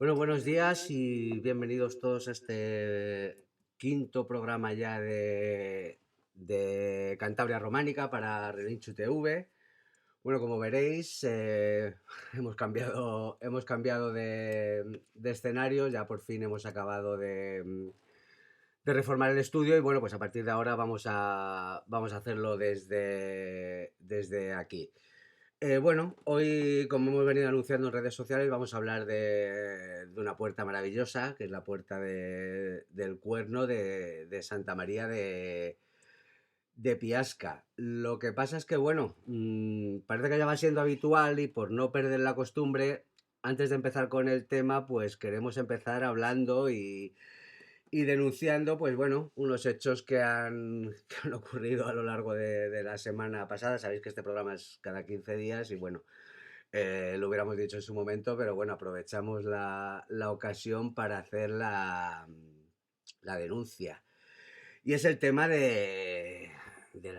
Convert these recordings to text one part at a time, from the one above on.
Bueno, buenos días y bienvenidos todos a este quinto programa ya de Cantabria Románica para Relinchu TV. Bueno, como veréis, hemos cambiado de escenario, ya por fin hemos acabado de reformar el estudio y bueno, pues a partir de ahora vamos a hacerlo desde aquí. Bueno, hoy, como hemos venido anunciando en redes sociales, vamos a hablar de una puerta maravillosa, que es la puerta del Cuerno de Santa María de Piasca. Lo que pasa es que, bueno, parece que ya va siendo habitual y por no perder la costumbre, antes de empezar con el tema, pues queremos empezar hablando y denunciando, pues bueno, unos hechos que han ocurrido a lo largo de la semana pasada. Sabéis que este programa es cada 15 días y bueno, lo hubiéramos dicho en su momento, pero bueno, aprovechamos la ocasión para hacer la denuncia. Y es el tema del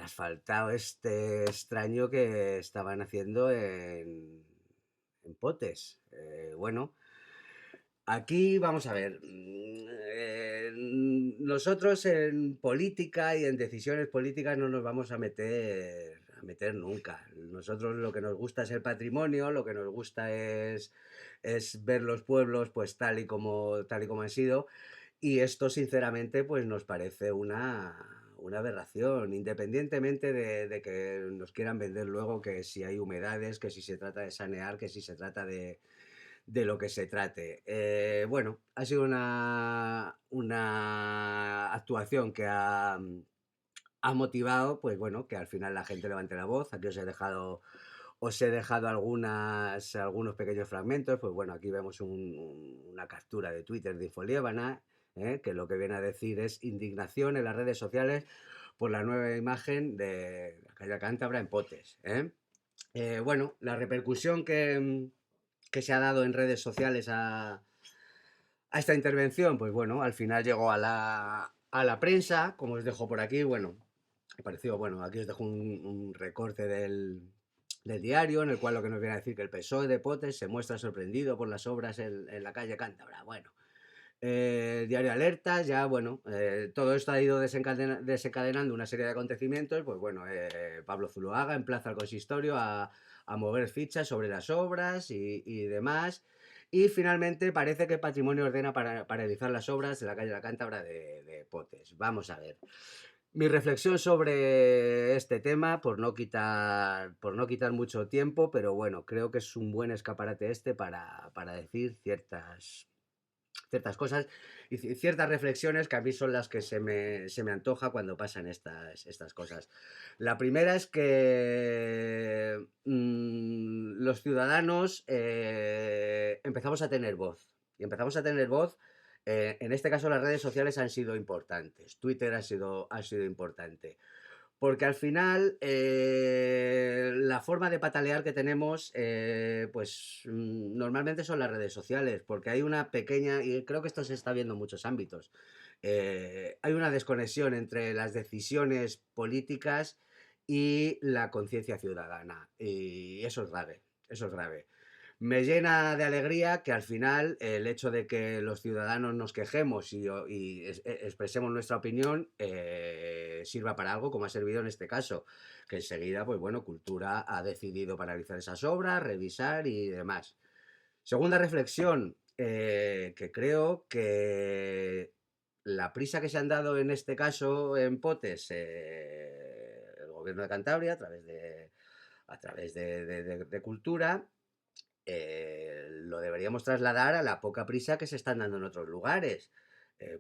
asfaltado este extraño que estaban haciendo en Potes. Bueno, aquí vamos a ver. Nosotros en política y en decisiones políticas no nos vamos a meter nunca. Nosotros lo que nos gusta es el patrimonio, lo que nos gusta es ver los pueblos pues tal y como han sido. Y esto, sinceramente, pues nos parece una aberración, independientemente de que nos quieran vender luego que si hay humedades, que si se trata de sanear, que si se trata de lo que se trate. Bueno, ha sido una actuación que ha motivado, pues bueno, que al final la gente levante la voz. Aquí os he dejado algunos pequeños fragmentos. Pues bueno, aquí vemos una captura de Twitter de Infoliébana, que lo que viene a decir es indignación en las redes sociales por la nueva imagen de la calle Cántabra en Potes. Bueno, la repercusión que se ha dado en redes sociales a esta intervención, pues bueno, al final llegó a la prensa, como os dejo por aquí. Bueno, me pareció, bueno, aquí os dejo un recorte del diario en el cual lo que nos viene a decir que el PSOE de Potes se muestra sorprendido por las obras en la calle Cántabra. Bueno, diario Alertas, ya bueno, todo esto ha ido desencadenando una serie de acontecimientos. Pues bueno, Pablo Zuloaga emplaza al consistorio a mover fichas sobre las obras y demás. Y finalmente parece que Patrimonio ordena paralizar las obras de la calle La Cántabra de Potes. Vamos a ver. Mi reflexión sobre este tema, por no quitar mucho tiempo, pero bueno, creo que es un buen escaparate este para decir ciertas cosas y ciertas reflexiones que a mí son las que se me antoja cuando pasan estas cosas. La primera es que los ciudadanos empezamos a tener voz. Y empezamos a tener voz. En este caso, las redes sociales han sido importantes. Twitter ha sido importante. Porque al final la forma de patalear que tenemos, pues normalmente son las redes sociales, porque hay una pequeña, y creo que esto se está viendo en muchos ámbitos, hay una desconexión entre las decisiones políticas y la conciencia ciudadana. Y eso es grave, eso es grave. Me llena de alegría que al final el hecho de que los ciudadanos nos quejemos y expresemos nuestra opinión sirva para algo, como ha servido en este caso, que enseguida, pues bueno, Cultura ha decidido paralizar esas obras, revisar y demás. Segunda reflexión, que creo que la prisa que se han dado en este caso en Potes, el gobierno de Cantabria, a través de Cultura, lo deberíamos trasladar a la poca prisa que se están dando en otros lugares.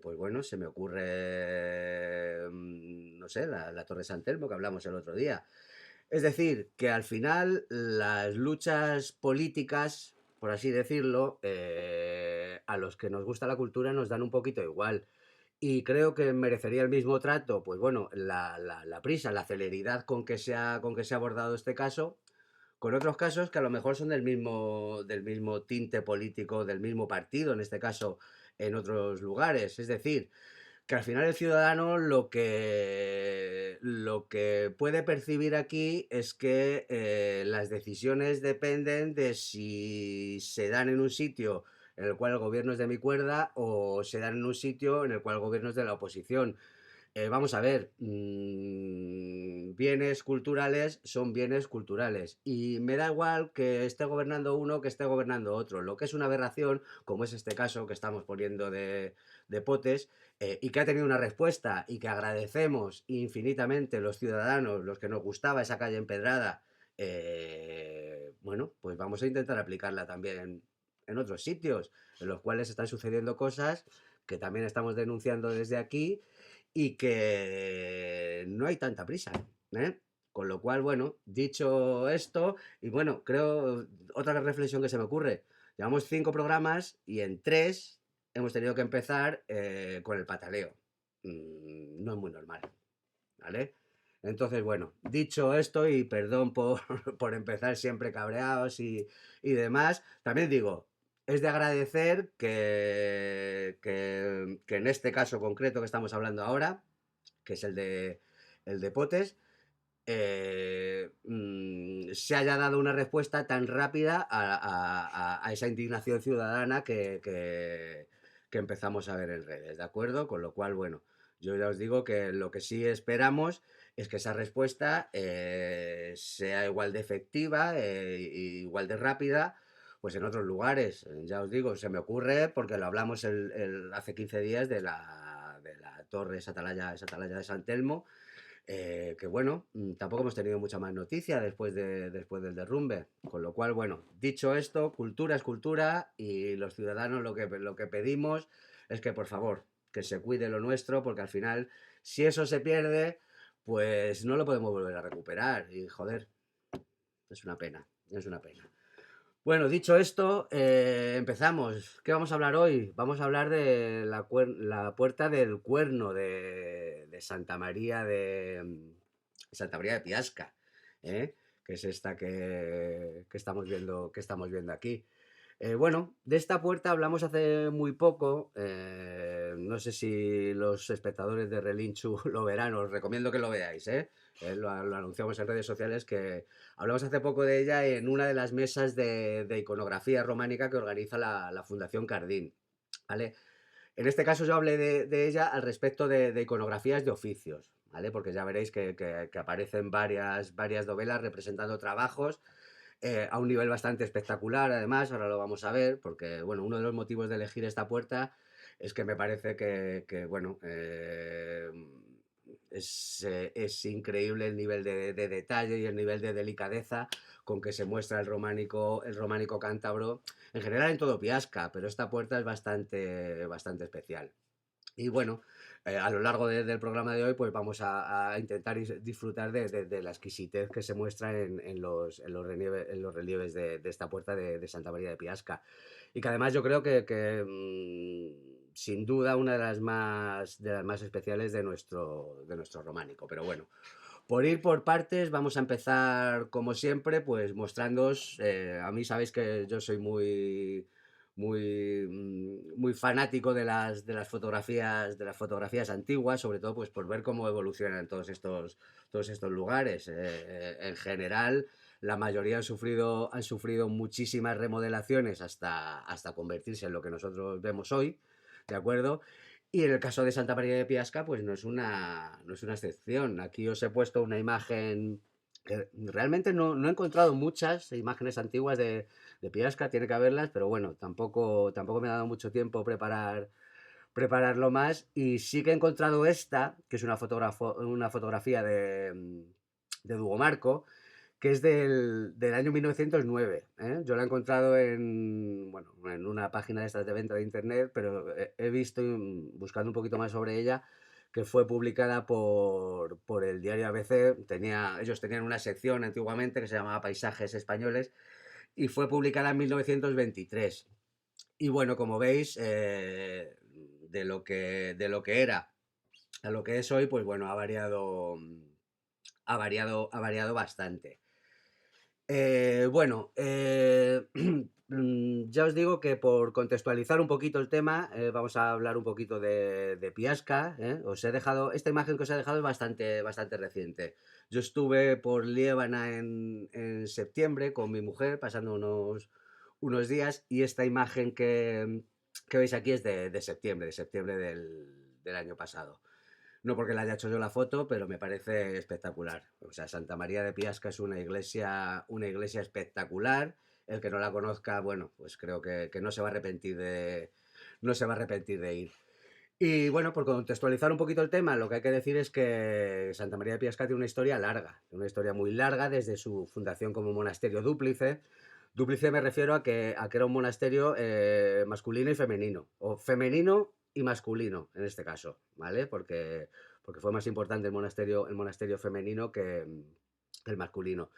Pues bueno, se me ocurre, no sé, la Torre San Telmo que hablamos el otro día. Es decir, que al final las luchas políticas, por así decirlo, a los que nos gusta la cultura nos dan un poquito igual. Y creo que merecería el mismo trato, pues bueno, la prisa, la celeridad con que se ha abordado este caso, con otros casos que a lo mejor son del mismo tinte político, del mismo partido, en este caso, en otros lugares. Es decir, que al final el ciudadano lo que puede percibir aquí es que las decisiones dependen de si se dan en un sitio en el cual el gobierno es de mi cuerda o se dan en un sitio en el cual el gobierno es de la oposición. Vamos a ver, bienes culturales son bienes culturales y me da igual que esté gobernando uno que esté gobernando otro. Lo que es una aberración, como es este caso que estamos poniendo de Potes, y que ha tenido una respuesta y que agradecemos infinitamente los ciudadanos, los que nos gustaba esa calle empedrada, bueno, pues vamos a intentar aplicarla también en otros sitios en los cuales están sucediendo cosas que también estamos denunciando desde aquí y que no hay tanta prisa, ¿eh? Con lo cual, bueno, dicho esto, y bueno, creo, otra reflexión que se me ocurre, llevamos 5 programas y en 3 hemos tenido que empezar con el pataleo. No es muy normal, ¿vale? Entonces, bueno, dicho esto, y perdón por, por empezar siempre cabreados y demás, también digo, es de agradecer que en este caso concreto que estamos hablando ahora, que es el de Potes, se haya dado una respuesta tan rápida a esa indignación ciudadana que empezamos a ver en redes, ¿de acuerdo? Con lo cual, bueno, yo ya os digo que lo que sí esperamos es que esa respuesta sea igual de efectiva, igual de rápida, pues en otros lugares. Ya os digo, se me ocurre porque lo hablamos hace 15 días de la torre, esa atalaya de San Telmo, que bueno, tampoco hemos tenido mucha más noticia después del derrumbe. Con lo cual, bueno, dicho esto, cultura es cultura y los ciudadanos lo que pedimos es que por favor, que se cuide lo nuestro, porque al final, si eso se pierde, pues no lo podemos volver a recuperar. Y joder, es una pena, es una pena. Bueno, dicho esto, empezamos. ¿Qué vamos a hablar hoy? Vamos a hablar de la Puerta del Cuerno de Santa María Santa María de Piasca, ¿eh? Que es esta que estamos viendo aquí. Bueno, de esta puerta hablamos hace muy poco. No sé si los espectadores de Relinchu lo verán, os recomiendo que lo veáis. Lo anunciamos en redes sociales que hablamos hace poco de ella en una de las mesas de iconografía románica que organiza la Fundación Cardín. ¿Vale? En este caso yo hablé de ella al respecto de iconografías de oficios, ¿vale? Porque ya veréis que aparecen varias novelas representando trabajos a un nivel bastante espectacular, además, ahora lo vamos a ver, porque, bueno, uno de los motivos de elegir esta puerta es que me parece bueno, es increíble el nivel de detalle y el nivel de delicadeza con que se muestra el románico cántabro, en general en todo Piasca, pero esta puerta es bastante especial. Y bueno, a lo largo del programa de hoy, pues vamos a intentar disfrutar de la exquisitez que se muestra en los relieves de esta puerta de Santa María de Piasca. Y que además yo creo sin duda, una de las más especiales de nuestro románico. Pero bueno, por ir por partes, vamos a empezar, como siempre, pues mostrándoos. A mí sabéis que yo soy muy fanático de las fotografías antiguas, sobre todo pues por ver cómo evolucionan todos estos lugares. En general, la mayoría han sufrido muchísimas remodelaciones hasta convertirse en lo que nosotros vemos hoy, ¿de acuerdo? Y en el caso de Santa María de Piasca, pues no es una excepción. Aquí os he puesto una imagen que realmente no he encontrado muchas imágenes antiguas de Piasca, tiene que haberlas, pero bueno, tampoco me ha dado mucho tiempo prepararlo más. Y sí que he encontrado esta, que es una fotografía de Dugo Marco, que es del año 1909. ¿Eh? Yo la he encontrado bueno, en una página de estas de venta de internet, pero he visto, buscando un poquito más sobre ella, que fue publicada por el diario ABC. Ellos tenían una sección antiguamente que se llamaba Paisajes Españoles y fue publicada en 1923. Y bueno, como veis, de lo que era a lo que es hoy, pues bueno, ha variado bastante. Bueno, ya os digo que por contextualizar un poquito el tema, vamos a hablar un poquito de Piasca. Esta imagen que os he dejado es bastante reciente. Yo estuve por Liébana en septiembre con mi mujer pasando unos días y esta imagen que veis aquí es de septiembre del año pasado. No porque la haya hecho yo la foto, pero me parece espectacular. O sea, Santa María de Piasca es una iglesia espectacular. El que no la conozca, bueno, pues creo que no se va a arrepentir no se va a arrepentir de ir. Y bueno, por contextualizar un poquito el tema, lo que hay que decir es que Santa María de Piasca tiene una historia larga, una historia muy larga desde su fundación como monasterio dúplice. Dúplice me refiero a que era un monasterio masculino y femenino, o femenino y masculino en este caso, ¿vale? Porque fue más importante el monasterio femenino que el masculino.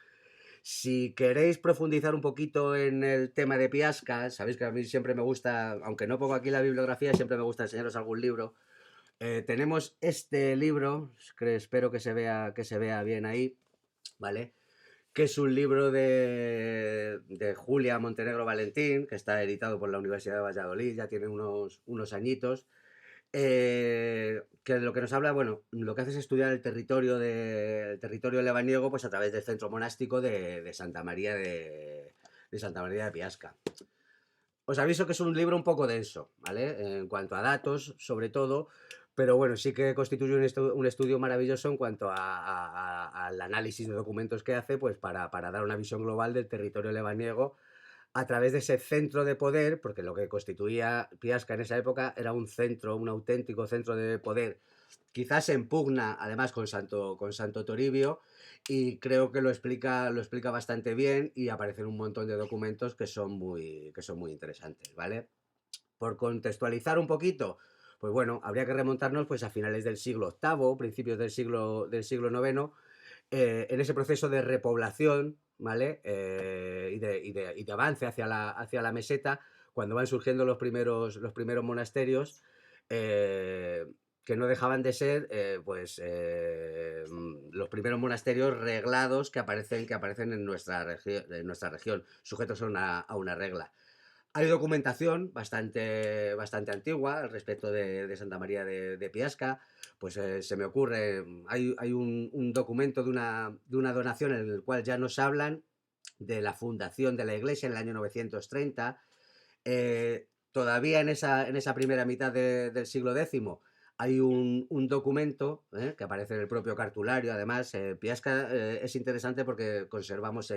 Si queréis profundizar un poquito en el tema de Piasca, sabéis que a mí siempre me gusta, aunque no pongo aquí la bibliografía, siempre me gusta enseñaros algún libro. Tenemos este libro, que espero que se vea bien ahí, ¿vale? Que es un libro de Julia Montenegro Valentín, que está editado por la Universidad de Valladolid, ya tiene unos añitos, que lo que nos habla, bueno, lo que hace es estudiar el territorio lebaniego pues a través del centro monástico de Santa María de Piasca. Os aviso que es un libro un poco denso, ¿vale? En cuanto a datos, sobre todo, pero bueno, sí que constituye un estudio maravilloso en cuanto al análisis de documentos que hace, pues para dar una visión global del territorio lebaniego a través de ese centro de poder, porque lo que constituía Piasca en esa época era un centro, un auténtico centro de poder, quizás en pugna además con Santo Toribio, y creo que lo explica bastante bien y aparecen un montón de documentos que son muy interesantes, ¿vale? Por contextualizar un poquito, pues bueno, habría que remontarnos pues a finales del siglo VIII, principios del siglo IX, en ese proceso de repoblación, ¿vale? Y de avance hacia la meseta, cuando van surgiendo los primeros monasterios, eh, que no dejaban de ser los primeros monasterios reglados que aparecen en nuestra región, sujetos a una regla. Hay documentación bastante antigua al respecto de Santa María de Piasca. Pues se me ocurre, hay un documento de una donación en el cual ya nos hablan de la fundación de la iglesia en el año 930. Todavía en esa primera mitad del siglo X hay un documento que aparece en el propio cartulario. Además, Piasca es interesante porque conservamos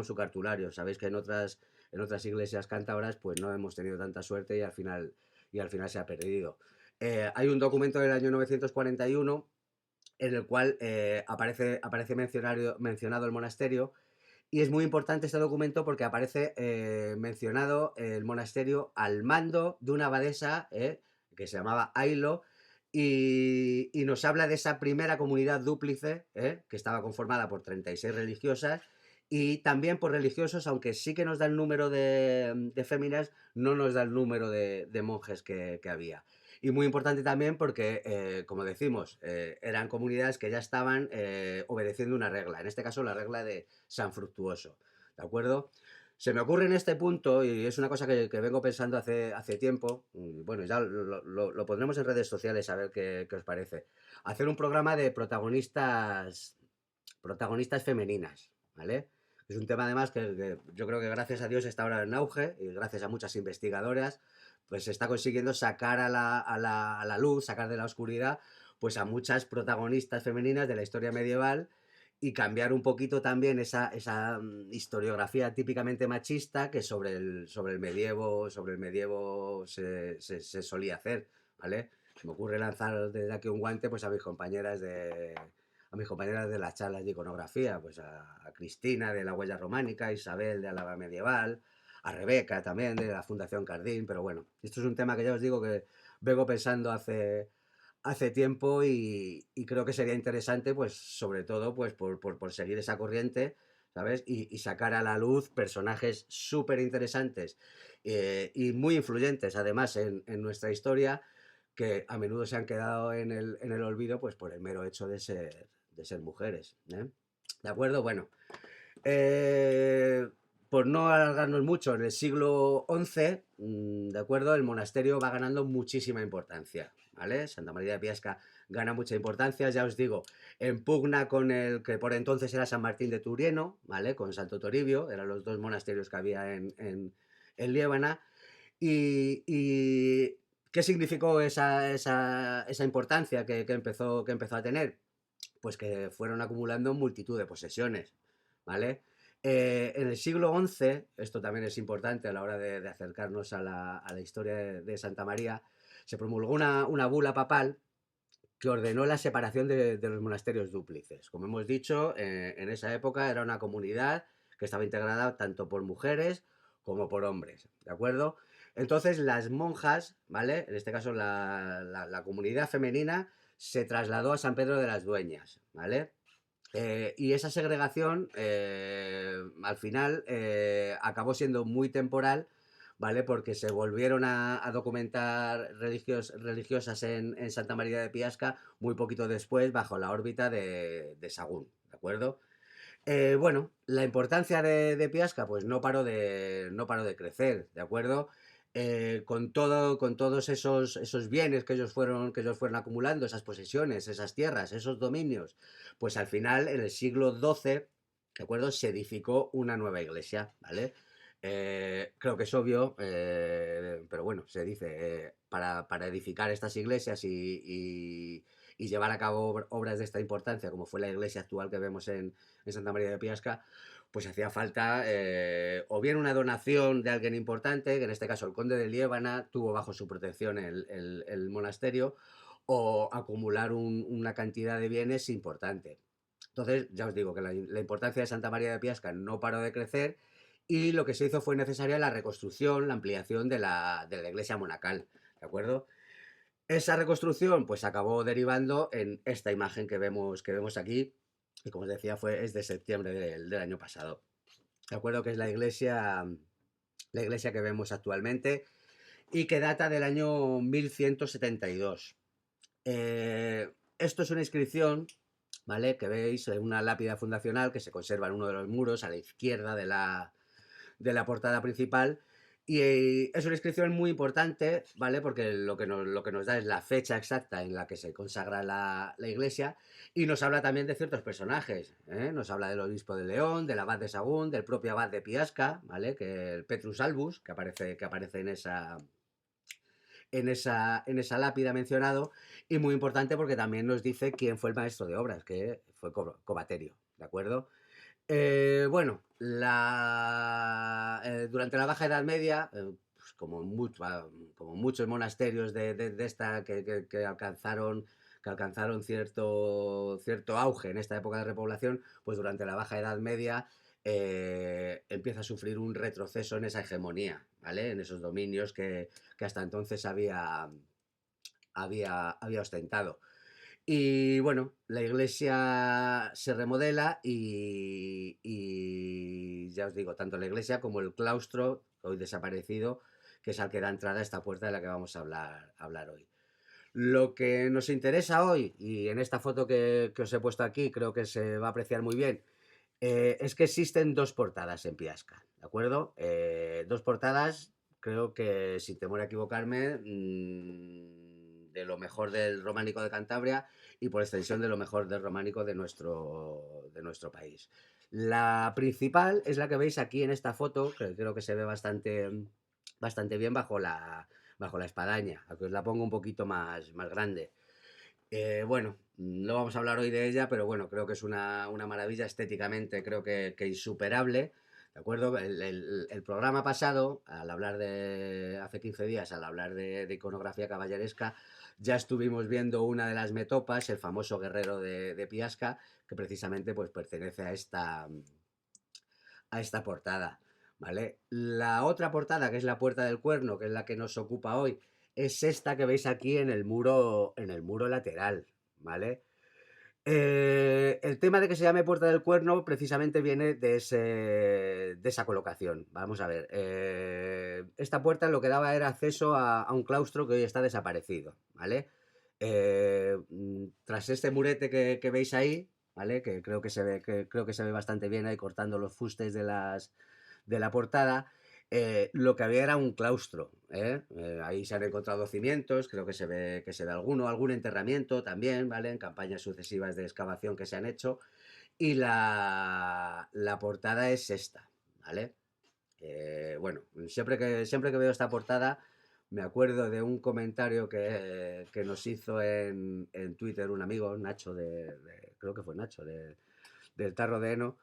su cartulario. Sabéis que en otras iglesias cántabras pues no hemos tenido tanta suerte y al final se ha perdido. Hay un documento del año 941 en el cual aparece mencionado el monasterio, y es muy importante este documento porque aparece mencionado el monasterio al mando de una abadesa que se llamaba Ailo, y nos habla de esa primera comunidad dúplice que estaba conformada por 36 religiosas y también por religiosos, aunque sí que nos da el número de féminas, no nos da el número de monjes que había. Y muy importante también porque, como decimos, eran comunidades que ya estaban obedeciendo una regla, en este caso la regla de San Fructuoso, ¿de acuerdo? Se me ocurre en este punto, y es una cosa que vengo pensando hace tiempo, bueno, ya lo pondremos en redes sociales a ver qué os parece, hacer un programa de protagonistas femeninas, ¿vale? Es un tema además que yo creo que gracias a Dios está ahora en auge y gracias a muchas investigadoras pues se está consiguiendo sacar a la luz, sacar de la oscuridad pues a muchas protagonistas femeninas de la historia medieval y cambiar un poquito también esa historiografía típicamente machista que sobre el medievo se solía hacer, ¿vale? Se me ocurre lanzar desde aquí un guante pues a mis compañeras de las charlas de iconografía, pues a Cristina de la Huella Románica, a Isabel de la Medieval, a Rebeca también de la Fundación Cardín, pero bueno, esto es un tema que ya os digo que vengo pensando hace tiempo y creo que sería interesante, pues sobre todo pues por seguir esa corriente, ¿sabes? Y sacar a la luz personajes súper interesantes y muy influyentes además en nuestra historia, que a menudo se han quedado en el olvido pues por el mero hecho de ser mujeres. ¿Eh? ¿De acuerdo? Bueno, eh, por no alargarnos mucho, en el siglo XI, ¿de acuerdo? El monasterio va ganando muchísima importancia, ¿vale? Santa María de Piasca gana mucha importancia, ya os digo, en pugna con el que por entonces era San Martín de Turieno, ¿vale? Con Santo Toribio, eran los dos monasterios que había en Liébana. Y ¿qué significó esa importancia que empezó a tener? Pues que fueron acumulando multitud de posesiones, ¿vale? En el siglo XI, esto también es importante a la hora de acercarnos a la historia de Santa María, se promulgó una bula papal que ordenó la separación de los monasterios dúplices. Como hemos dicho, en esa época era una comunidad que estaba integrada tanto por mujeres como por hombres, ¿de acuerdo? Entonces las monjas, ¿vale? En este caso la comunidad femenina se trasladó a San Pedro de las Dueñas, ¿vale? Y esa segregación al final acabó siendo muy temporal, ¿vale? Porque se volvieron a documentar religiosas en Santa María de Piasca muy poquito después bajo la órbita de Sagún, ¿de acuerdo? Bueno, la importancia de Piasca pues no paró de crecer, ¿de acuerdo? Con todos esos bienes que ellos fueron acumulando, esas posesiones, esas tierras, esos dominios, pues al final, en el siglo XII, ¿de acuerdo? Se edificó una nueva iglesia, ¿vale? Creo que es obvio, pero bueno, se dice, para edificar estas iglesias y llevar a cabo obras de esta importancia, como fue la iglesia actual que vemos en Santa María de Piasca, pues hacía falta o bien una donación de alguien importante, que en este caso el conde de Liébana tuvo bajo su protección el monasterio, o acumular una cantidad de bienes importante. Entonces, ya os digo que la importancia de Santa María de Piasca no paró de crecer y lo que se hizo fue necesaria la reconstrucción, la ampliación de la iglesia monacal, ¿de acuerdo? Esa reconstrucción pues acabó derivando en esta imagen que vemos aquí, y como os decía es de septiembre del año pasado. De acuerdo que es la iglesia que vemos actualmente y que data del año 1172. Esto es una inscripción, ¿vale? Que veis, una lápida fundacional que se conserva en uno de los muros a la izquierda de la portada principal. Y es una inscripción muy importante, ¿vale? Porque lo que nos da es la fecha exacta en la que se consagra la iglesia y nos habla también de ciertos personajes, ¿eh? Nos habla del obispo de León, del abad de Sagún, del propio abad de Piasca, ¿vale? Que el Petrus Albus, que aparece en esa lápida mencionado, y muy importante porque también nos dice quién fue el maestro de obras, que fue Cobaterio, ¿de acuerdo? Bueno, durante la Baja Edad Media, pues como muchos monasterios de esta que alcanzaron cierto auge en esta época de repoblación, pues durante la Baja Edad Media empieza a sufrir un retroceso en esa hegemonía, ¿vale? En esos dominios que hasta entonces había ostentado. Y bueno, la iglesia se remodela y ya os digo, tanto la iglesia como el claustro, hoy desaparecido, que es al que da entrada a esta puerta de la que vamos a hablar hoy. Lo que nos interesa hoy, y en esta foto que os he puesto aquí creo que se va a apreciar muy bien, es que existen dos portadas en Piasca, ¿de acuerdo? Dos portadas, creo que sin temor a equivocarme, de lo mejor del románico de Cantabria y por extensión de lo mejor del románico de nuestro país. La principal es la que veis aquí en esta foto, que creo que se ve bastante bien bajo la espadaña. Aquí os la pongo un poquito más grande. Bueno, no vamos a hablar hoy de ella, pero bueno, creo que es una maravilla estéticamente, creo que insuperable. ¿De acuerdo? El programa pasado, hace 15 días, al hablar de iconografía caballeresca, ya estuvimos viendo una de las metopas, el famoso guerrero de Piasca, que precisamente pues, pertenece a esta portada, ¿vale? La otra portada, que es la Puerta del Cuerno, que es la que nos ocupa hoy, es esta que veis aquí en el muro lateral, ¿vale? El tema de que se llame Puerta del Cuerno precisamente viene de esa colocación. Vamos a ver. Esta puerta lo que daba era acceso a un claustro que hoy está desaparecido, ¿vale? Tras este murete que veis ahí, ¿vale? Que creo que se ve bastante bien ahí cortando los fustes de la portada, lo que había era un claustro, ¿eh? Ahí se han encontrado cimientos, creo que se ve algún enterramiento también, ¿vale? En campañas sucesivas de excavación que se han hecho. Y la portada es esta, ¿vale? Bueno, siempre que veo esta portada me acuerdo de un comentario que nos hizo en Twitter un amigo, Nacho, creo que fue Nacho, del Tarro de Eno.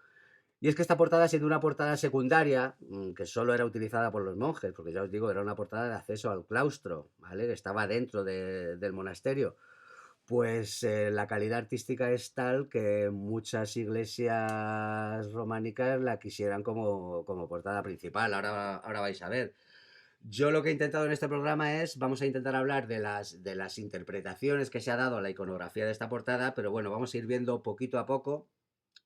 Y es que esta portada, siendo una portada secundaria, que solo era utilizada por los monjes, porque ya os digo, era una portada de acceso al claustro, ¿vale? Que estaba dentro del monasterio. Pues la calidad artística es tal que muchas iglesias románicas la quisieran como portada principal. Ahora vais a ver. Yo lo que he intentado en este programa vamos a intentar hablar de las interpretaciones que se ha dado a la iconografía de esta portada, pero bueno, vamos a ir viendo poquito a poco,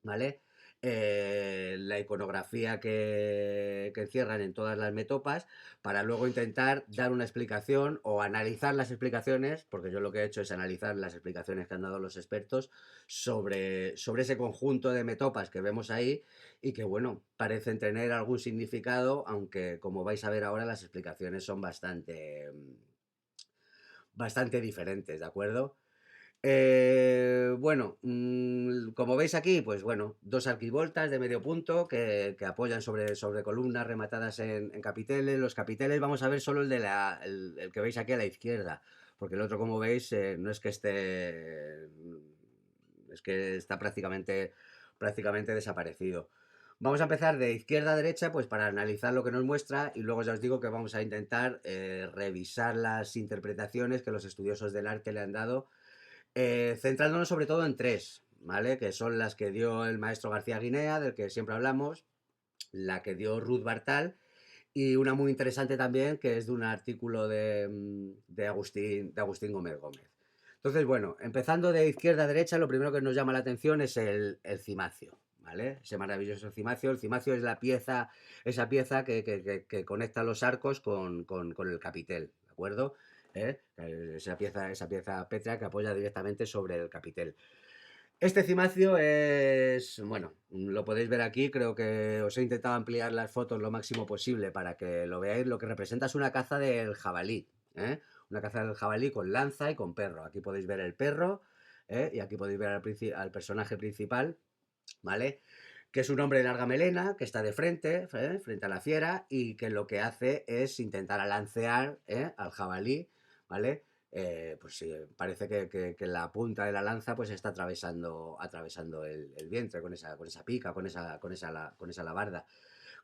¿vale? La iconografía que encierran en todas las metopas, para luego intentar dar una explicación o analizar las explicaciones, porque yo lo que he hecho es analizar las explicaciones que han dado los expertos sobre ese conjunto de metopas que vemos ahí y que, bueno, parecen tener algún significado, aunque como vais a ver ahora las explicaciones son bastante diferentes, ¿de acuerdo? Bueno, como veis aquí, pues bueno, dos arquivoltas de medio punto que apoyan sobre columnas rematadas en capiteles. Los capiteles vamos a ver solo el que veis aquí a la izquierda, porque el otro, como veis, no es que esté, es que está prácticamente desaparecido. Vamos a empezar de izquierda a derecha, pues para analizar lo que nos muestra, y luego ya os digo que vamos a intentar revisar las interpretaciones que los estudiosos del arte le han dado, centrándonos sobre todo en tres, ¿vale? Que son las que dio el maestro García Guinea, del que siempre hablamos, la que dio Ruth Bartal, y una muy interesante también, que es de un artículo de Agustín Gómez Gómez. Entonces, bueno, empezando de izquierda a derecha, lo primero que nos llama la atención es el cimacio, ¿vale? Ese maravilloso cimacio. El cimacio es esa pieza que conecta los arcos con el capitel, ¿de acuerdo? Esa pieza pétrea que apoya directamente sobre el capitel. Este cimacio es, bueno, lo podéis ver aquí, creo que os he intentado ampliar las fotos lo máximo posible para que lo veáis. Lo que representa es una caza del jabalí, ¿eh? Una caza del jabalí con lanza y con perro. Aquí podéis ver el perro, ¿eh? Y aquí podéis ver al personaje principal, ¿vale? Que es un hombre de larga melena, que está de frente, frente a la fiera, y que lo que hace es intentar alancear, al jabalí, ¿vale? Pues sí, parece que la punta de la lanza pues está atravesando el vientre con esa pica, con esa alabarda.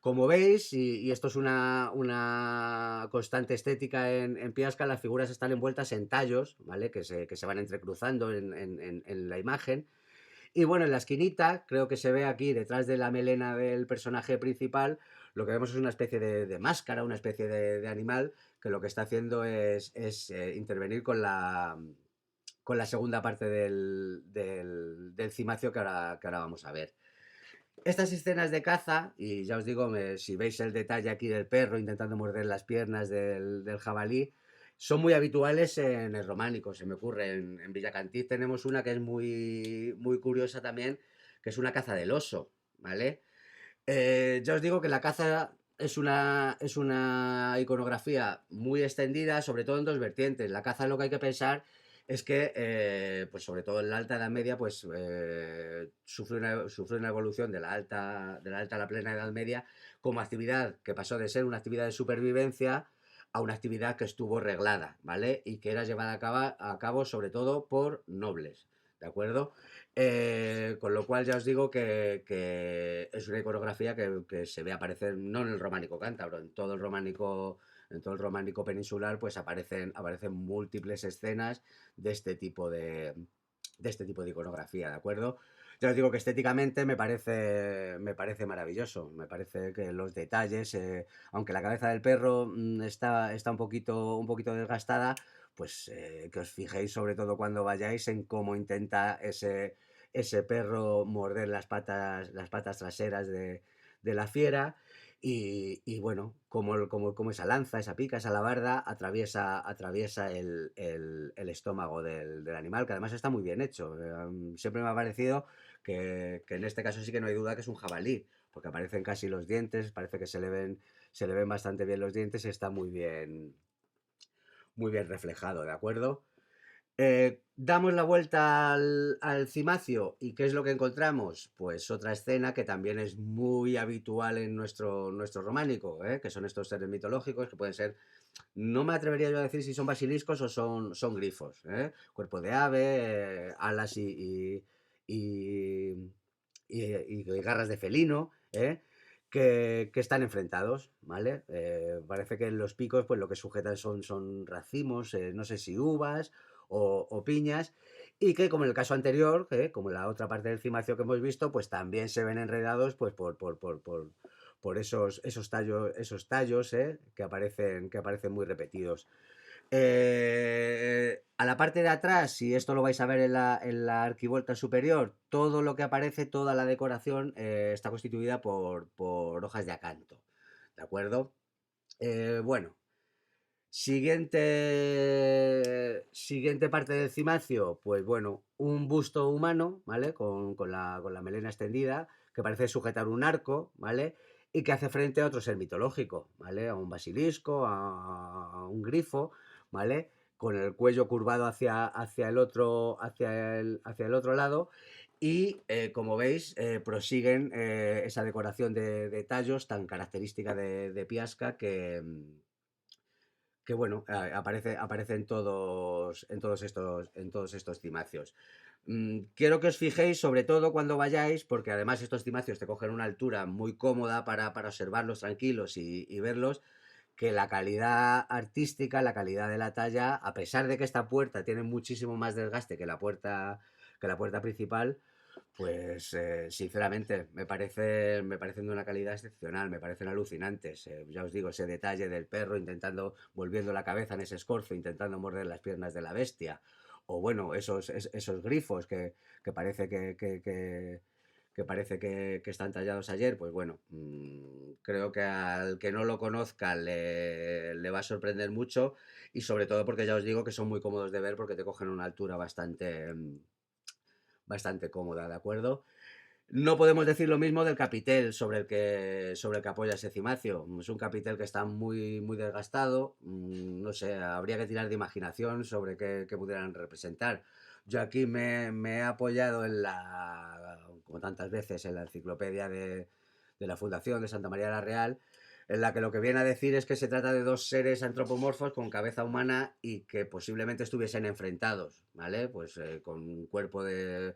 Como veis, y esto es una constante estética en Piasca, las figuras están envueltas en tallos, ¿vale? Que se van entrecruzando en la imagen. Y bueno, en la esquinita, creo que se ve aquí, detrás de la melena del personaje principal, lo que vemos es una especie de máscara, una especie de animal, que lo que está haciendo es intervenir con la segunda parte del cimacio que ahora vamos a ver. Estas escenas de caza, y ya os digo, si veis el detalle aquí del perro intentando morder las piernas del jabalí, son muy habituales en el románico, se me ocurre. En Villacantiz tenemos una que es muy curiosa también, que es una caza del oso, ¿vale? Ya os digo que la caza es una iconografía muy extendida, sobre todo en dos vertientes. La caza, lo que hay que pensar es que, pues sobre todo en la Alta Edad Media, pues sufre una evolución de la alta a la plena Edad Media como actividad que pasó de ser una actividad de supervivencia a una actividad que estuvo reglada, ¿vale? Y que era llevada a cabo sobre todo por nobles, ¿de acuerdo? Con lo cual ya os digo que es una iconografía que se ve aparecer no en el románico cántabro, en todo el románico peninsular, pues aparecen múltiples escenas de este tipo de iconografía, ¿de acuerdo? Ya os digo que estéticamente me parece maravilloso, me parece que los detalles, aunque la cabeza del perro está un poquito desgastada, pues que os fijéis sobre todo cuando vayáis en cómo intenta ese perro morder las patas traseras de la fiera. Y bueno, como esa lanza, esa pica, esa alabarda atraviesa el estómago del animal, que además está muy bien hecho. Siempre me ha parecido que en este caso sí que no hay duda que es un jabalí, porque aparecen casi los dientes, parece que se le ven bastante bien los dientes y está muy bien reflejado, ¿de acuerdo? Damos la vuelta al cimacio y ¿qué es lo que encontramos? Pues otra escena que también es muy habitual en nuestro románico, que son estos seres mitológicos que pueden ser, no me atrevería yo a decir si son basiliscos o son grifos, cuerpo de ave, alas y, y garras de felino, que están enfrentados, ¿vale? Parece que en los picos pues lo que sujetan son racimos, no sé si uvas o piñas, y que como en el caso anterior, como en la otra parte del cimacio que hemos visto, pues también se ven enredados pues por esos tallos que aparecen muy repetidos. A la parte de atrás, y esto lo vais a ver en la arquivolta superior, todo lo que aparece, toda la decoración está constituida por hojas de acanto. ¿De acuerdo? Bueno, siguiente parte del cimacio, pues bueno, un busto humano, ¿vale? Con la melena extendida, que parece sujetar un arco, ¿vale? Y que hace frente a otro ser mitológico, ¿vale? A un basilisco, a un grifo, ¿vale? Con el cuello curvado hacia el otro lado. Y como veis, prosiguen esa decoración de tallos tan característica de Piasca que bueno, aparece en todos estos cimacios. Quiero que os fijéis, sobre todo cuando vayáis, porque además estos cimacios te cogen una altura muy cómoda para observarlos tranquilos y verlos, que la calidad artística, la calidad de la talla, a pesar de que esta puerta tiene muchísimo más desgaste que la puerta principal, pues sinceramente me parecen de una calidad excepcional, me parecen alucinantes. Ya os digo, ese detalle del perro volviendo la cabeza en ese escorzo, intentando morder las piernas de la bestia. O bueno, esos grifos que parece que parece que están tallados ayer, pues bueno, creo que al que no lo conozca le va a sorprender mucho y sobre todo porque ya os digo que son muy cómodos de ver porque te cogen una altura bastante cómoda, ¿de acuerdo? No podemos decir lo mismo del capitel sobre el que apoya ese cimacio. Es un capitel que está muy desgastado. No sé, habría que tirar de imaginación sobre qué pudieran representar. Yo aquí me he apoyado como tantas veces, en la enciclopedia de la Fundación de Santa María la Real, en la que lo que viene a decir es que se trata de dos seres antropomorfos con cabeza humana y que posiblemente estuviesen enfrentados, ¿vale? Pues con un cuerpo de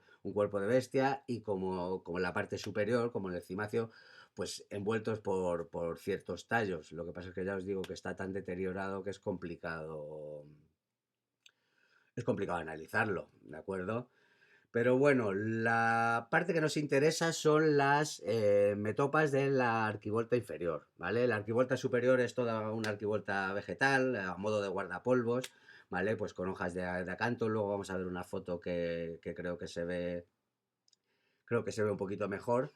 bestia y como en la parte superior, como en el cimacio, pues envueltos por ciertos tallos. Lo que pasa es que ya os digo que está tan deteriorado que es complicado analizarlo, ¿de acuerdo? Pero bueno, la parte que nos interesa son las metopas de la arquivolta inferior, ¿vale? La arquivolta superior es toda una arquivolta vegetal, a modo de guardapolvos, ¿vale? Pues con hojas de acanto. Luego vamos a ver una foto que creo que se ve un poquito mejor.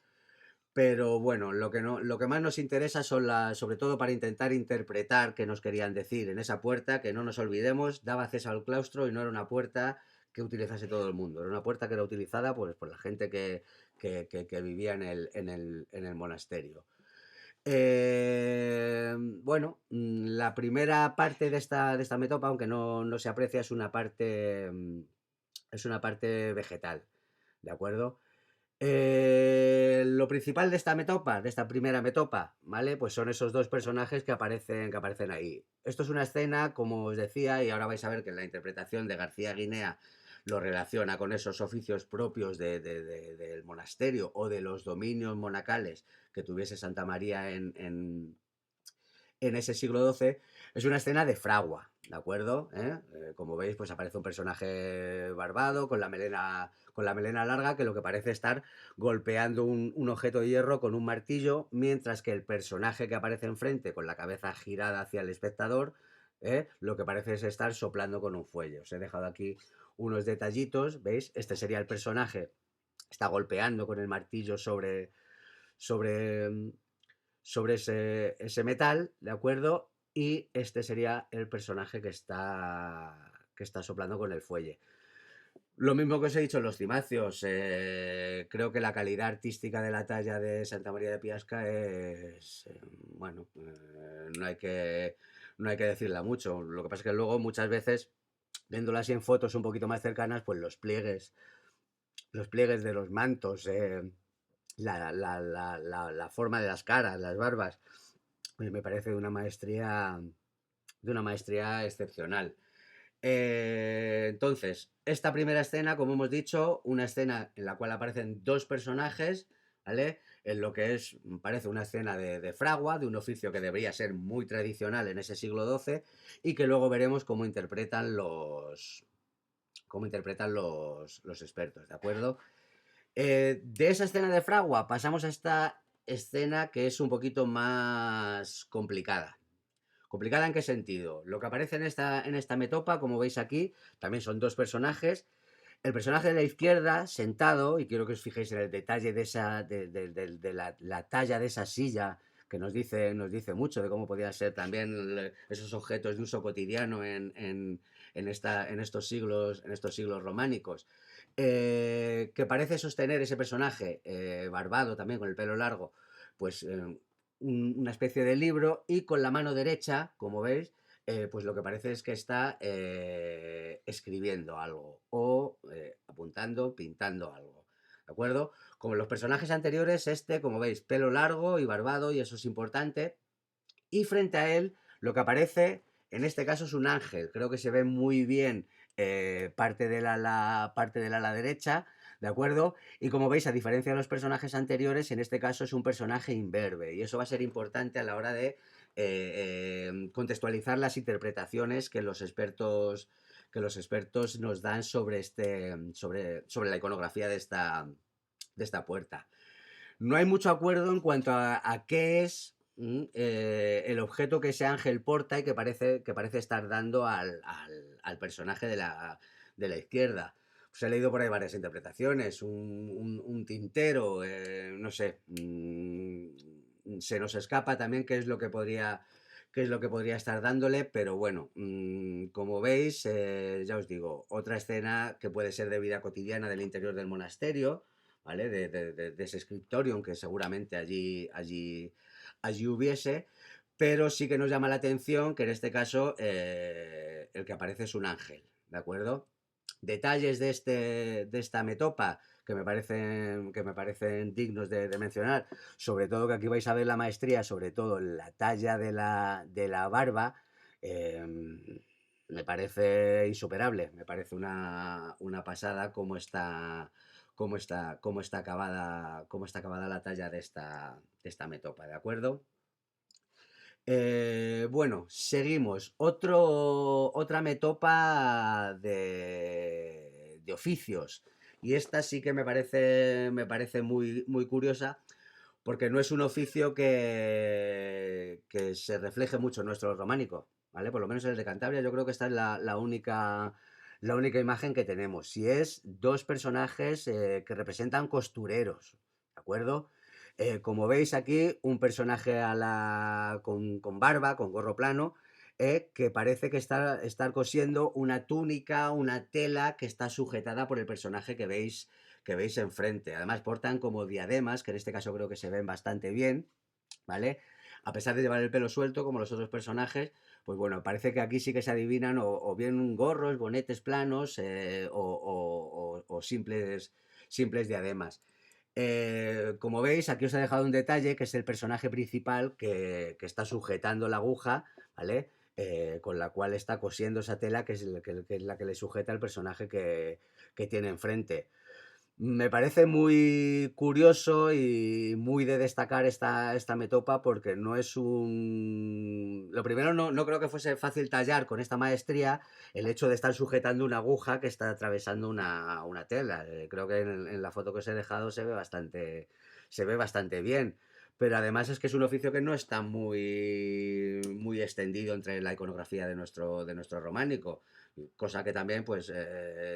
Pero bueno, lo que más nos interesa son sobre todo para intentar interpretar qué nos querían decir en esa puerta, que no nos olvidemos, daba acceso al claustro y no era una puerta que utilizase todo el mundo, era una puerta que era utilizada pues, por la gente que vivía en el monasterio. Bueno, la primera parte de esta metopa, aunque no se aprecia, es una parte vegetal, ¿de acuerdo? Lo principal de esta metopa, de esta primera metopa, ¿vale? Pues son esos dos personajes que aparecen ahí. Esto es una escena, como os decía, y ahora vais a ver que en la interpretación de García Guinea lo relaciona con esos oficios propios del monasterio o de los dominios monacales que tuviese Santa María en ese siglo XII, es una escena de fragua, ¿de acuerdo? Como veis, pues aparece un personaje barbado con la melena larga que lo que parece estar golpeando un objeto de hierro con un martillo, mientras que el personaje que aparece enfrente con la cabeza girada hacia el espectador, lo que parece es estar soplando con un fuelle. Os he dejado aquí unos detallitos, ¿veis? Este sería el personaje, está golpeando con el martillo sobre, sobre ese metal, ¿de acuerdo? Y este sería el personaje que está soplando con el fuelle. Lo mismo que os he dicho en los cimacios, creo que la calidad artística de la talla de Santa María de Piasca es, bueno, no hay que decirla mucho. Lo que pasa es que luego muchas veces, viéndola así en fotos un poquito más cercanas, pues los pliegues de los mantos, la forma de las caras, las barbas, me parece de una maestría excepcional. Entonces, esta primera escena, como hemos dicho, una escena en la cual aparecen dos personajes, ¿vale? En lo que es, parece una escena de fragua, de un oficio que debería ser muy tradicional en ese siglo XII, y que luego veremos cómo interpretan los expertos, ¿de acuerdo? De esa escena de fragua pasamos a esta escena que es un poquito más complicada. ¿Complicada en qué sentido? Lo que aparece en esta metopa, como veis aquí, también son dos personajes. El personaje de la izquierda, sentado, y quiero que os fijéis en el detalle la talla de esa silla, que nos dice mucho de cómo podían ser también esos objetos de uso cotidiano en estos siglos románicos. Que parece sostener ese personaje, barbado también, con el pelo largo, pues una especie de libro, y con la mano derecha, como veis, pues lo que parece es que está escribiendo algo o apuntando, pintando algo. ¿De acuerdo? Como en los personajes anteriores, este, como veis, pelo largo y barbado, y eso es importante. Y frente a él, lo que aparece, en este caso, es un ángel. Creo que se ve muy bien parte del ala derecha, ¿de acuerdo? Y como veis, a diferencia de los personajes anteriores, en este caso es un personaje imberbe. Y eso va a ser importante a la hora de contextualizar las interpretaciones que los expertos nos dan sobre la iconografía de esta puerta. No hay mucho acuerdo en cuanto a qué es el objeto que ese ángel porta y que parece estar dando al personaje de la izquierda. Pues he leído por ahí varias interpretaciones, un tintero, no sé, se nos escapa también qué es lo que podría estar dándole, pero bueno, como veis, ya os digo, otra escena que puede ser de vida cotidiana del interior del monasterio, ¿vale? De ese scriptorium que seguramente allí hubiese, pero sí que nos llama la atención que en este caso el que aparece es un ángel, ¿de acuerdo? Detalles de esta metopa que me parecen dignos de mencionar, sobre todo que aquí vais a ver la maestría, sobre todo la talla de la barba, eh, me parece insuperable, me parece una pasada cómo está acabada la talla de esta metopa, ¿de acuerdo? Bueno, seguimos. Otra metopa de oficios. Y esta sí que me parece muy, muy curiosa, porque no es un oficio que se refleje mucho en nuestro románico, ¿vale? Por lo menos en el de Cantabria yo creo que esta es la única imagen que tenemos. Y es dos personajes que representan costureros, ¿de acuerdo? Como veis aquí, un personaje con barba, con gorro plano, que parece que estar cosiendo una túnica, una tela que está sujetada por el personaje que veis enfrente. Además, portan como diademas, que en este caso creo que se ven bastante bien, ¿vale? A pesar de llevar el pelo suelto, como los otros personajes, pues bueno, parece que aquí sí que se adivinan o bien gorros, bonetes planos o simples diademas. Como veis, aquí os he dejado un detalle que es el personaje principal que está sujetando la aguja, ¿vale? Con la cual está cosiendo esa tela que es la que le sujeta al personaje que tiene enfrente. Me parece muy curioso y muy de destacar esta metopa porque no es un... Lo primero, no creo que fuese fácil tallar con esta maestría el hecho de estar sujetando una aguja que está atravesando una tela. Creo que en la foto que os he dejado se ve bastante bien. Pero además es que es un oficio que no está muy extendido entre la iconografía de nuestro románico, cosa que también pues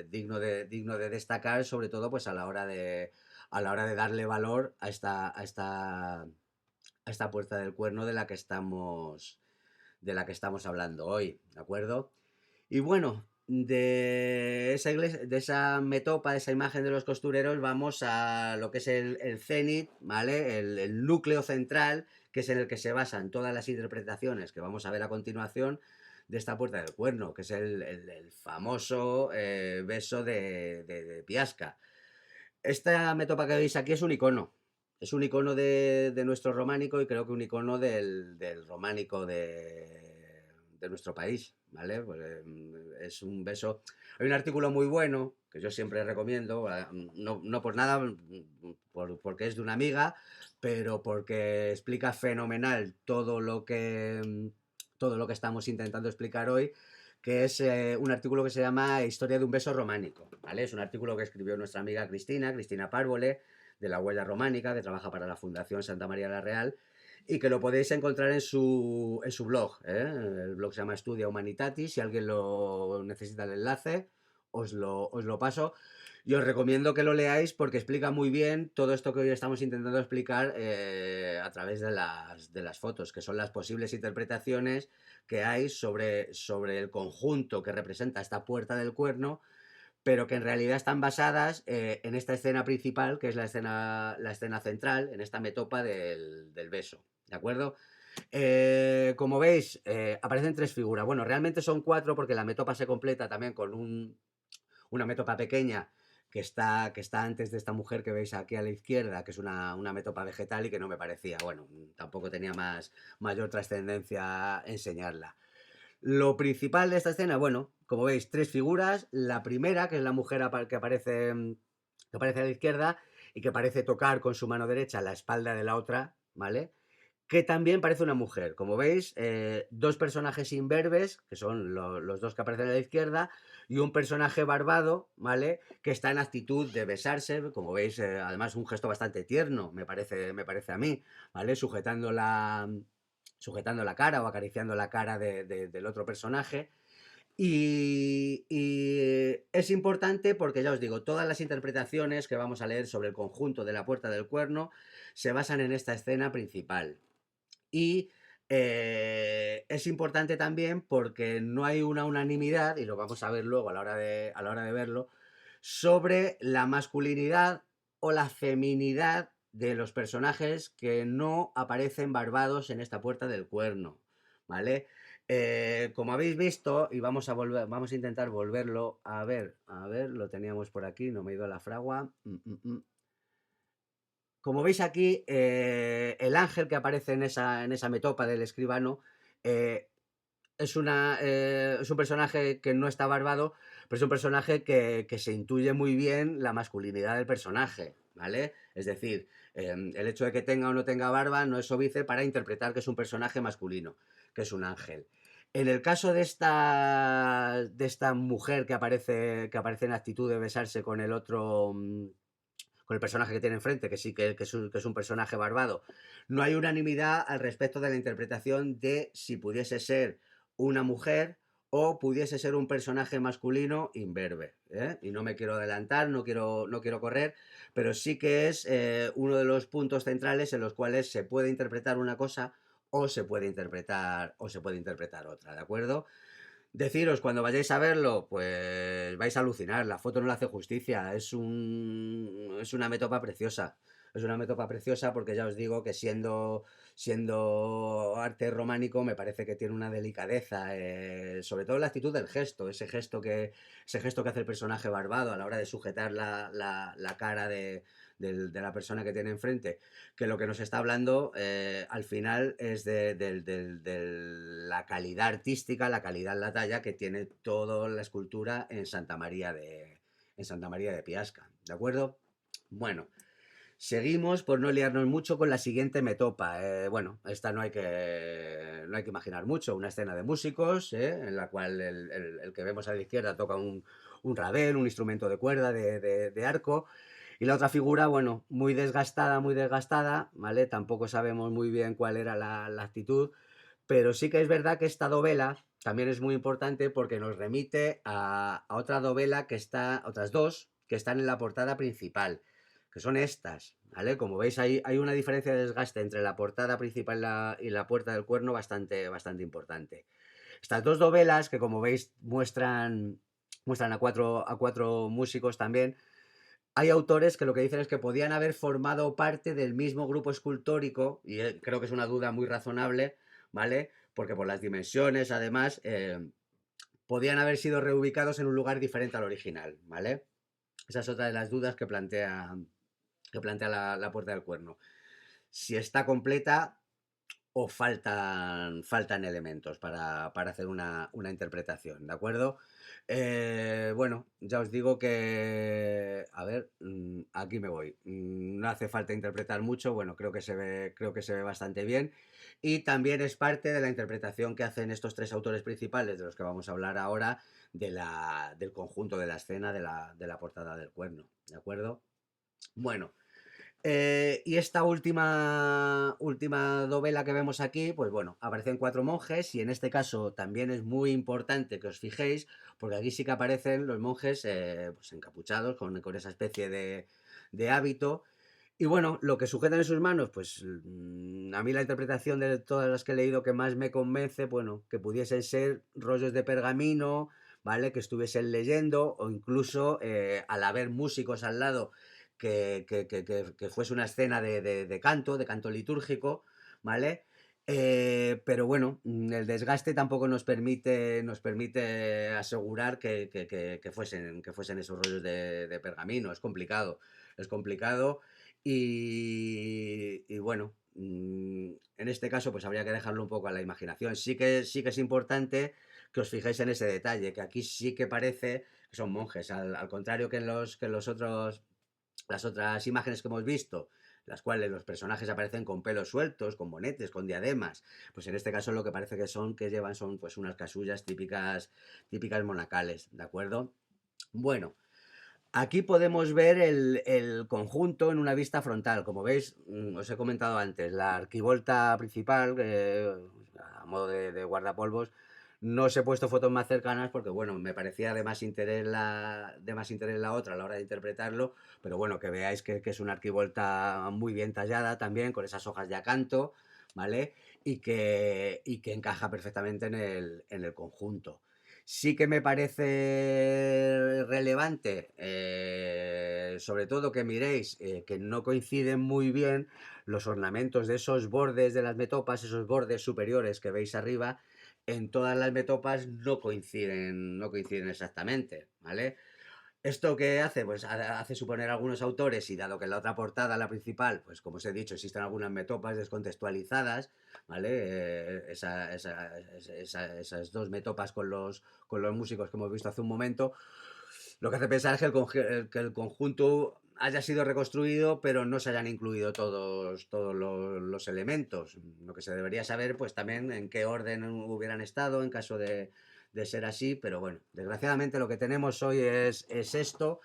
digno de destacar, sobre todo pues a la hora de darle valor a esta puerta del cuerno de la que estamos hablando hoy, ¿de acuerdo? Y bueno, De esa iglesia, de esa metopa, de esa imagen de los costureros, vamos a lo que es el cenit, ¿vale? El núcleo central, que es en el que se basan todas las interpretaciones que vamos a ver a continuación de esta puerta del cuerno, que es el famoso beso de Piasca. Esta metopa que veis aquí es un icono de nuestro románico y creo que un icono del románico de nuestro país, ¿vale? Pues, es un beso. Hay un artículo muy bueno que yo siempre recomiendo, no por nada, porque es de una amiga, pero porque explica fenomenal todo lo que estamos intentando explicar hoy, que es un artículo que se llama Historia de un beso románico, ¿vale? Es un artículo que escribió nuestra amiga Cristina Párvole, de la Huella Románica, que trabaja para la Fundación Santa María la Real, y que lo podéis encontrar en su blog. El blog se llama Studia Humanitatis. Si alguien lo necesita el enlace, os lo paso. Y os recomiendo que lo leáis porque explica muy bien todo esto que hoy estamos intentando explicar a través de las fotos, que son las posibles interpretaciones que hay sobre el conjunto que representa esta puerta del cuerno, pero que en realidad están basadas en esta escena principal, que es la escena central, en esta metopa del beso, ¿de acuerdo? Como veis, aparecen tres figuras. Bueno, realmente son cuatro porque la metopa se completa también con una metopa pequeña que está antes de esta mujer que veis aquí a la izquierda, que es una metopa vegetal y que no me parecía, bueno, tampoco tenía mayor trascendencia enseñarla. Lo principal de esta escena, bueno, como veis, tres figuras. La primera, que es la mujer que aparece a la izquierda y que parece tocar con su mano derecha la espalda de la otra, ¿vale? Que también parece una mujer. Como veis, dos personajes imberbes, que son los dos que aparecen a la izquierda, y un personaje barbado, ¿vale? Que está en actitud de besarse, como veis, además un gesto bastante tierno, me parece a mí, ¿vale? Sujetando la cara o acariciando la cara del otro personaje. Y es importante porque ya os digo, todas las interpretaciones que vamos a leer sobre el conjunto de la Puerta del Cuerno se basan en esta escena principal. Y es importante también porque no hay una unanimidad, y lo vamos a ver luego a la hora de verlo, sobre la masculinidad o la feminidad de los personajes que no aparecen barbados en esta puerta del cuerno, ¿vale? Como habéis visto, y vamos a intentar volverlo a ver, lo teníamos por aquí, no me he ido a la fragua. Como veis aquí, el ángel que aparece en esa metopa del escribano eh, es un personaje que no está barbado, pero es un personaje que se intuye muy bien la masculinidad del personaje, ¿vale? Es decir, el hecho de que tenga o no tenga barba no es óbice para interpretar que es un personaje masculino, que es un ángel. En el caso de esta mujer que aparece en actitud de besarse con el otro, con el personaje que tiene enfrente, que sí que es un personaje barbado, no hay unanimidad al respecto de la interpretación de si pudiese ser una mujer o pudiese ser un personaje masculino imberbe. Y no me quiero adelantar, no quiero correr, pero sí que es uno de los puntos centrales en los cuales se puede interpretar una cosa o se puede interpretar otra, ¿de acuerdo? Deciros, cuando vayáis a verlo, pues vais a alucinar. La foto no le hace justicia. Es una metopa preciosa. Es una metopa preciosa porque ya os digo que siendo arte románico me parece que tiene una delicadeza, sobre todo la actitud del gesto, ese gesto que hace el personaje barbado a la hora de sujetar la cara de la persona que tiene enfrente, que lo que nos está hablando al final es de la calidad artística, la calidad en la talla que tiene toda la escultura en Santa María de Piasca, ¿de acuerdo? Bueno, seguimos por no liarnos mucho con la siguiente metopa. Bueno, esta no hay que imaginar mucho, una escena de músicos en la cual el que vemos a la izquierda toca un rabel, un instrumento de cuerda de arco, y la otra figura, bueno, muy desgastada, ¿vale? Tampoco sabemos muy bien cuál era la actitud, pero sí que es verdad que esta dovela también es muy importante porque nos remite a otra dovela otras dos, que están en la portada principal, que son estas, ¿vale? Como veis, hay una diferencia de desgaste entre la portada principal y la puerta del cuerno bastante importante. Estas dos dovelas, que como veis muestran a cuatro músicos también. Hay autores que lo que dicen es que podían haber formado parte del mismo grupo escultórico, y creo que es una duda muy razonable, ¿vale? Porque por las dimensiones, además, podían haber sido reubicados en un lugar diferente al original, ¿vale? Esa es otra de las dudas que plantea la Puerta del Cuerno. Si está completa o faltan elementos para hacer una interpretación, ¿de acuerdo? Bueno, ya os digo que, a ver, aquí me voy. No hace falta interpretar mucho, bueno, creo que se ve bastante bien. Y también es parte de la interpretación que hacen estos tres autores principales, de los que vamos a hablar ahora, del conjunto de la escena de la portada del cuerno, ¿de acuerdo? Bueno, y esta última novela que vemos aquí, pues bueno, aparecen cuatro monjes y en este caso también es muy importante que os fijéis, porque aquí sí que aparecen los monjes pues encapuchados con esa especie de hábito. Y bueno, lo que sujetan en sus manos, pues a mí la interpretación de todas las que he leído que más me convence, bueno, que pudiesen ser rollos de pergamino, ¿vale? Que estuviesen leyendo o incluso al haber músicos al lado que fuese una escena de canto litúrgico, ¿vale? Pero bueno, el desgaste tampoco nos permite asegurar que fuesen esos rollos de pergamino. Es complicado y bueno, en este caso pues habría que dejarlo un poco a la imaginación. Sí que es importante que os fijéis en ese detalle, que aquí sí que parece que son monjes, al contrario que en los otros las otras imágenes que hemos visto, las cuales los personajes aparecen con pelos sueltos, con bonetes, con diademas, pues en este caso lo que parece que llevan son pues unas casullas típicas monacales, ¿de acuerdo? Bueno, aquí podemos ver el conjunto en una vista frontal. Como veis, os he comentado antes, la arquivolta principal, a modo de guardapolvos, no os he puesto fotos más cercanas porque, bueno, me parecía de más interés la otra a la hora de interpretarlo, pero bueno, que veáis que es una arquivolta muy bien tallada también, con esas hojas de acanto, ¿vale? Y que encaja perfectamente en el conjunto. Sí que me parece relevante, sobre todo que miréis que no coinciden muy bien los ornamentos de esos bordes de las metopas, esos bordes superiores que veis arriba, en todas las metopas no coinciden exactamente, ¿vale? ¿Esto qué hace? Pues hace suponer a algunos autores, y dado que en la otra portada, la principal, pues como os he dicho, existen algunas metopas descontextualizadas, ¿vale? Esas dos metopas con los músicos que hemos visto hace un momento, lo que hace pensar es que el conjunto haya sido reconstruido, pero no se hayan incluido todos los elementos. Lo que se debería saber, pues también en qué orden hubieran estado en caso de ser así, pero bueno, desgraciadamente lo que tenemos hoy es esto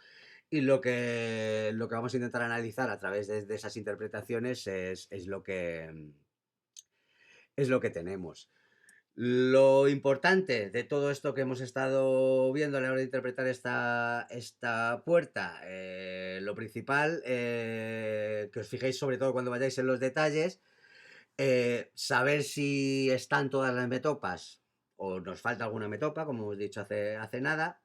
y lo que vamos a intentar analizar a través de esas interpretaciones es lo que tenemos. Lo importante de todo esto que hemos estado viendo a la hora de interpretar esta puerta, lo principal, que os fijéis sobre todo cuando vayáis en los detalles, saber si están todas las metopas o nos falta alguna metopa, como hemos dicho hace nada,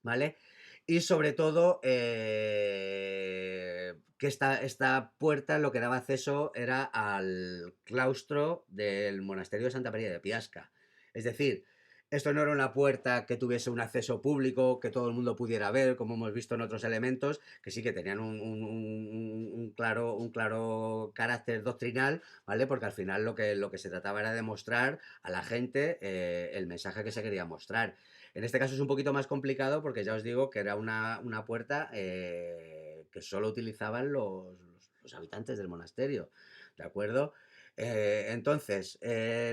¿vale? Y sobre todo, que esta puerta lo que daba acceso era al claustro del monasterio de Santa María de Piasca. Es decir, esto no era una puerta que tuviese un acceso público, que todo el mundo pudiera ver, como hemos visto en otros elementos, que sí que tenían un claro carácter doctrinal, ¿vale? Porque al final lo que se trataba era de mostrar a la gente el mensaje que se quería mostrar. En este caso es un poquito más complicado porque ya os digo que era una puerta que solo utilizaban los habitantes del monasterio, ¿de acuerdo? Entonces,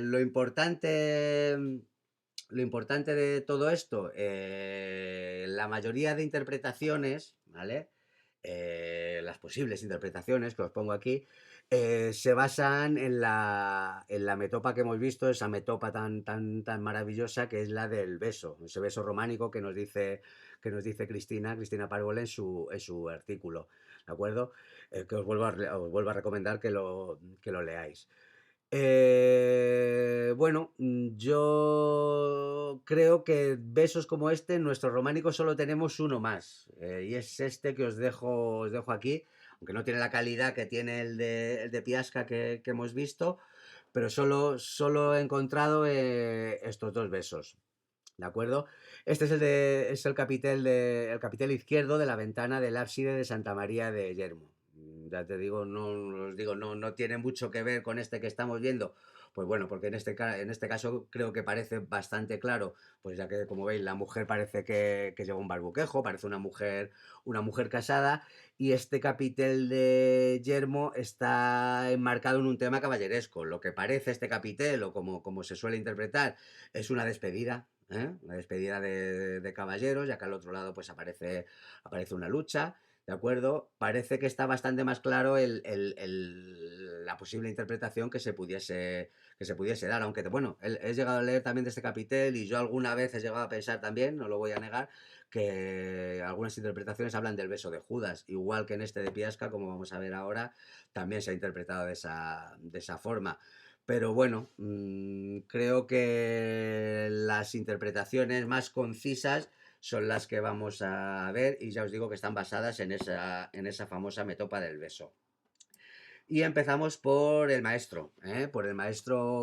lo importante de todo esto, la mayoría de interpretaciones, ¿vale? Las posibles interpretaciones que os pongo aquí, se basan en la metopa que hemos visto, esa metopa tan maravillosa que es la del beso, ese beso románico que nos dice Cristina Pargol en su artículo, ¿de acuerdo? Que os vuelvo a recomendar que lo leáis. Bueno, yo creo que besos como este en nuestro románico solo tenemos uno más, y es este que os dejo aquí, aunque no tiene la calidad que tiene el de Piasca que hemos visto, pero solo he encontrado estos dos besos. ¿De acuerdo? Este es el capitel izquierdo de la ventana del ábside de Santa María de Yermo. Ya te digo, os digo, no tiene mucho que ver con este que estamos viendo. Pues bueno, porque en este caso creo que parece bastante claro, pues ya que como veis la mujer parece que lleva un barbuquejo, parece una mujer casada, y este capitel de Yermo está enmarcado en un tema caballeresco. Lo que parece este capitel, o como se suele interpretar, es una despedida, ¿eh? Una despedida de caballeros, ya que al otro lado pues aparece una lucha, ¿de acuerdo? Parece que está bastante más claro la posible interpretación que se pudiese dar, aunque bueno, he llegado a leer también de este capitel y yo alguna vez he llegado a pensar también, no lo voy a negar, que algunas interpretaciones hablan del beso de Judas, igual que en este de Piasca, como vamos a ver ahora, también se ha interpretado de esa forma. Pero bueno, creo que las interpretaciones más concisas son las que vamos a ver, y ya os digo que están basadas en esa famosa metopa del beso. Y empezamos por el maestro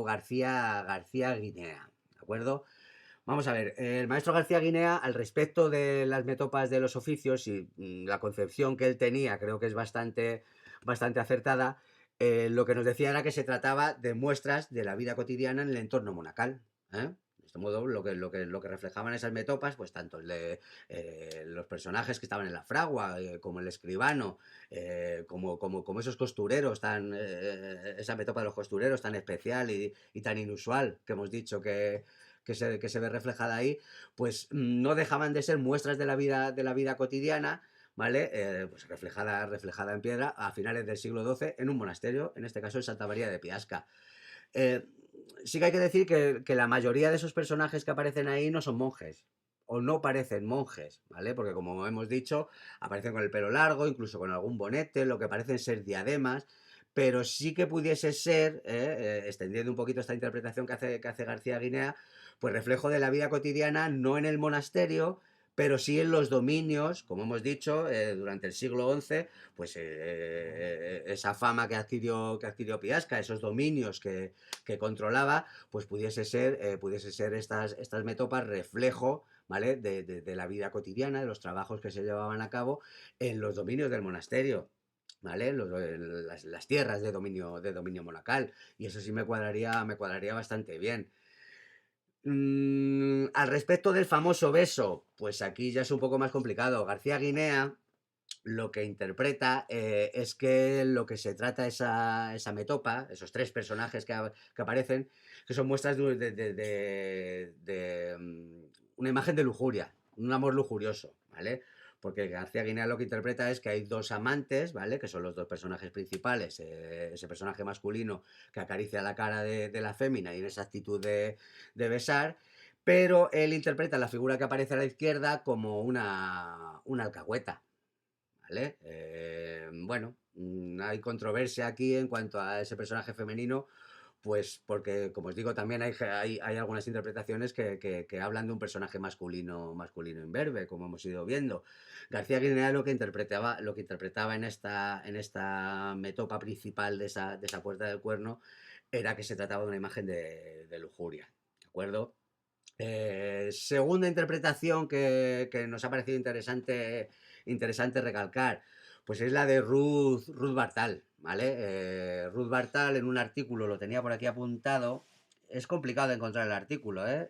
García Guinea, ¿de acuerdo? Vamos a ver, el maestro García Guinea, al respecto de las metopas de los oficios y la concepción que él tenía, creo que es bastante acertada. Lo que nos decía era que se trataba de muestras de la vida cotidiana en el entorno monacal. De este modo, lo que reflejaban esas metopas, pues tanto los personajes que estaban en la fragua, como el escribano, como esos costureros, esa metopa de los costureros tan especial y tan inusual que hemos dicho que se ve reflejada ahí, pues no dejaban de ser muestras de la vida cotidiana, ¿vale? Pues reflejada en piedra a finales del siglo XII en un monasterio, en este caso en Santa María de Piasca. Eh, sí que hay que decir que la mayoría de esos personajes que aparecen ahí no son monjes, o no parecen monjes, ¿vale? Porque como hemos dicho, aparecen con el pelo largo, incluso con algún bonete, lo que parecen ser diademas, pero sí que pudiese ser, extendiendo un poquito esta interpretación que hace García Guinea, pues reflejo de la vida cotidiana, no en el monasterio, pero sí en los dominios, como hemos dicho, durante el siglo XI, pues esa fama que adquirió Piasca, esos dominios que controlaba, pues pudiese ser estas metopas reflejo, ¿vale? De la vida cotidiana, de los trabajos que se llevaban a cabo en los dominios del monasterio. ¿Vale? Las tierras de dominio monacal. Y eso sí me cuadraría bastante bien. Al respecto del famoso beso, pues aquí ya es un poco más complicado. García Guinea lo que interpreta es que lo que se trata esa metopa, esos tres personajes que aparecen, que son muestras de una imagen de lujuria, un amor lujurioso, ¿vale? Porque García Guinea lo que interpreta es que hay dos amantes, ¿vale? Que son los dos personajes principales, ese personaje masculino que acaricia la cara de la fémina y en esa actitud de besar, pero él interpreta la figura que aparece a la izquierda como una alcahueta, ¿vale? Bueno, hay controversia aquí en cuanto a ese personaje femenino, pues porque, como os digo, también hay algunas interpretaciones que hablan de un personaje masculino imberbe, como hemos ido viendo. García Guinea lo que interpretaba en esta metopa principal de esa puerta del cuerno era que se trataba de una imagen de lujuria, ¿de acuerdo? Segunda interpretación que nos ha parecido interesante recalcar, pues es la de Ruth Bartal, ¿vale? Ruth Bartal en un artículo, lo tenía por aquí apuntado, es complicado encontrar el artículo, ¿eh?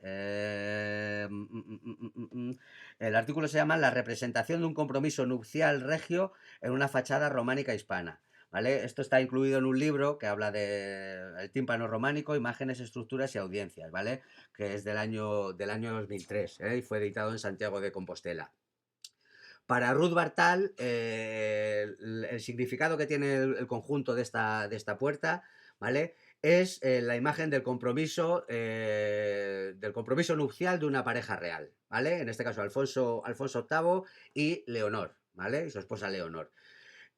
El artículo se llama La representación de un compromiso nupcial regio en una fachada románica hispana. ¿Vale? Esto está incluido en un libro que habla del tímpano románico, imágenes, estructuras y audiencias, ¿vale? Que es del año 2003, y fue editado en Santiago de Compostela. Para Ruth Bartal, el significado que tiene el conjunto de esta puerta, ¿vale? Es la imagen del compromiso nupcial de una pareja real, ¿vale? En este caso Alfonso VIII y Leonor, ¿vale? Y su esposa Leonor.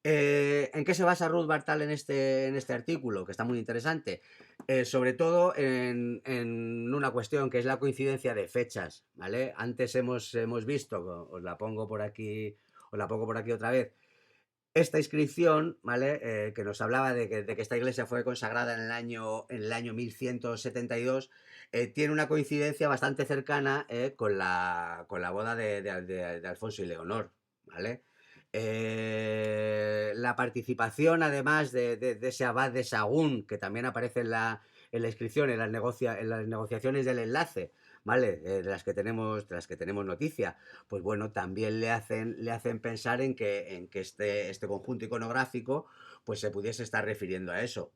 ¿En qué se basa Ruth Bartal en este artículo? Que está muy interesante. Sobre todo en una cuestión que es la coincidencia de fechas, ¿vale? Antes hemos visto, os la pongo por aquí otra vez, esta inscripción, ¿vale? Que nos hablaba de que esta iglesia fue consagrada en el año 1172, tiene una coincidencia bastante cercana con la boda de Alfonso y Leonor, ¿vale? La participación, además de ese abad de Sagún, que también aparece en la inscripción, en las negociaciones del enlace, ¿vale? De las que tenemos noticia, pues bueno, también le hacen pensar en que este conjunto iconográfico pues se pudiese estar refiriendo a eso.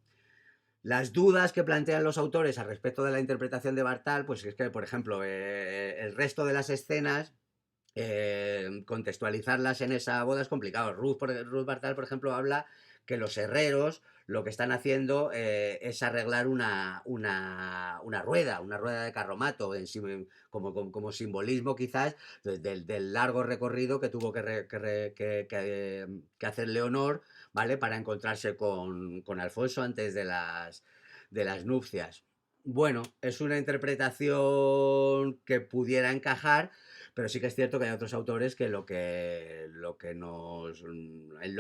Las dudas que plantean los autores al respecto de la interpretación de Bartal, pues es que, por ejemplo, el resto de las escenas, contextualizarlas en esa boda es complicado. Ruth Bartal, por ejemplo, habla que los herreros lo que están haciendo es arreglar una rueda de carromato, como simbolismo quizás del largo recorrido que tuvo que hacer Leonor, ¿vale? Para encontrarse con Alfonso antes de las nupcias. Bueno, es una interpretación que pudiera encajar, pero sí que es cierto que hay otros autores que en lo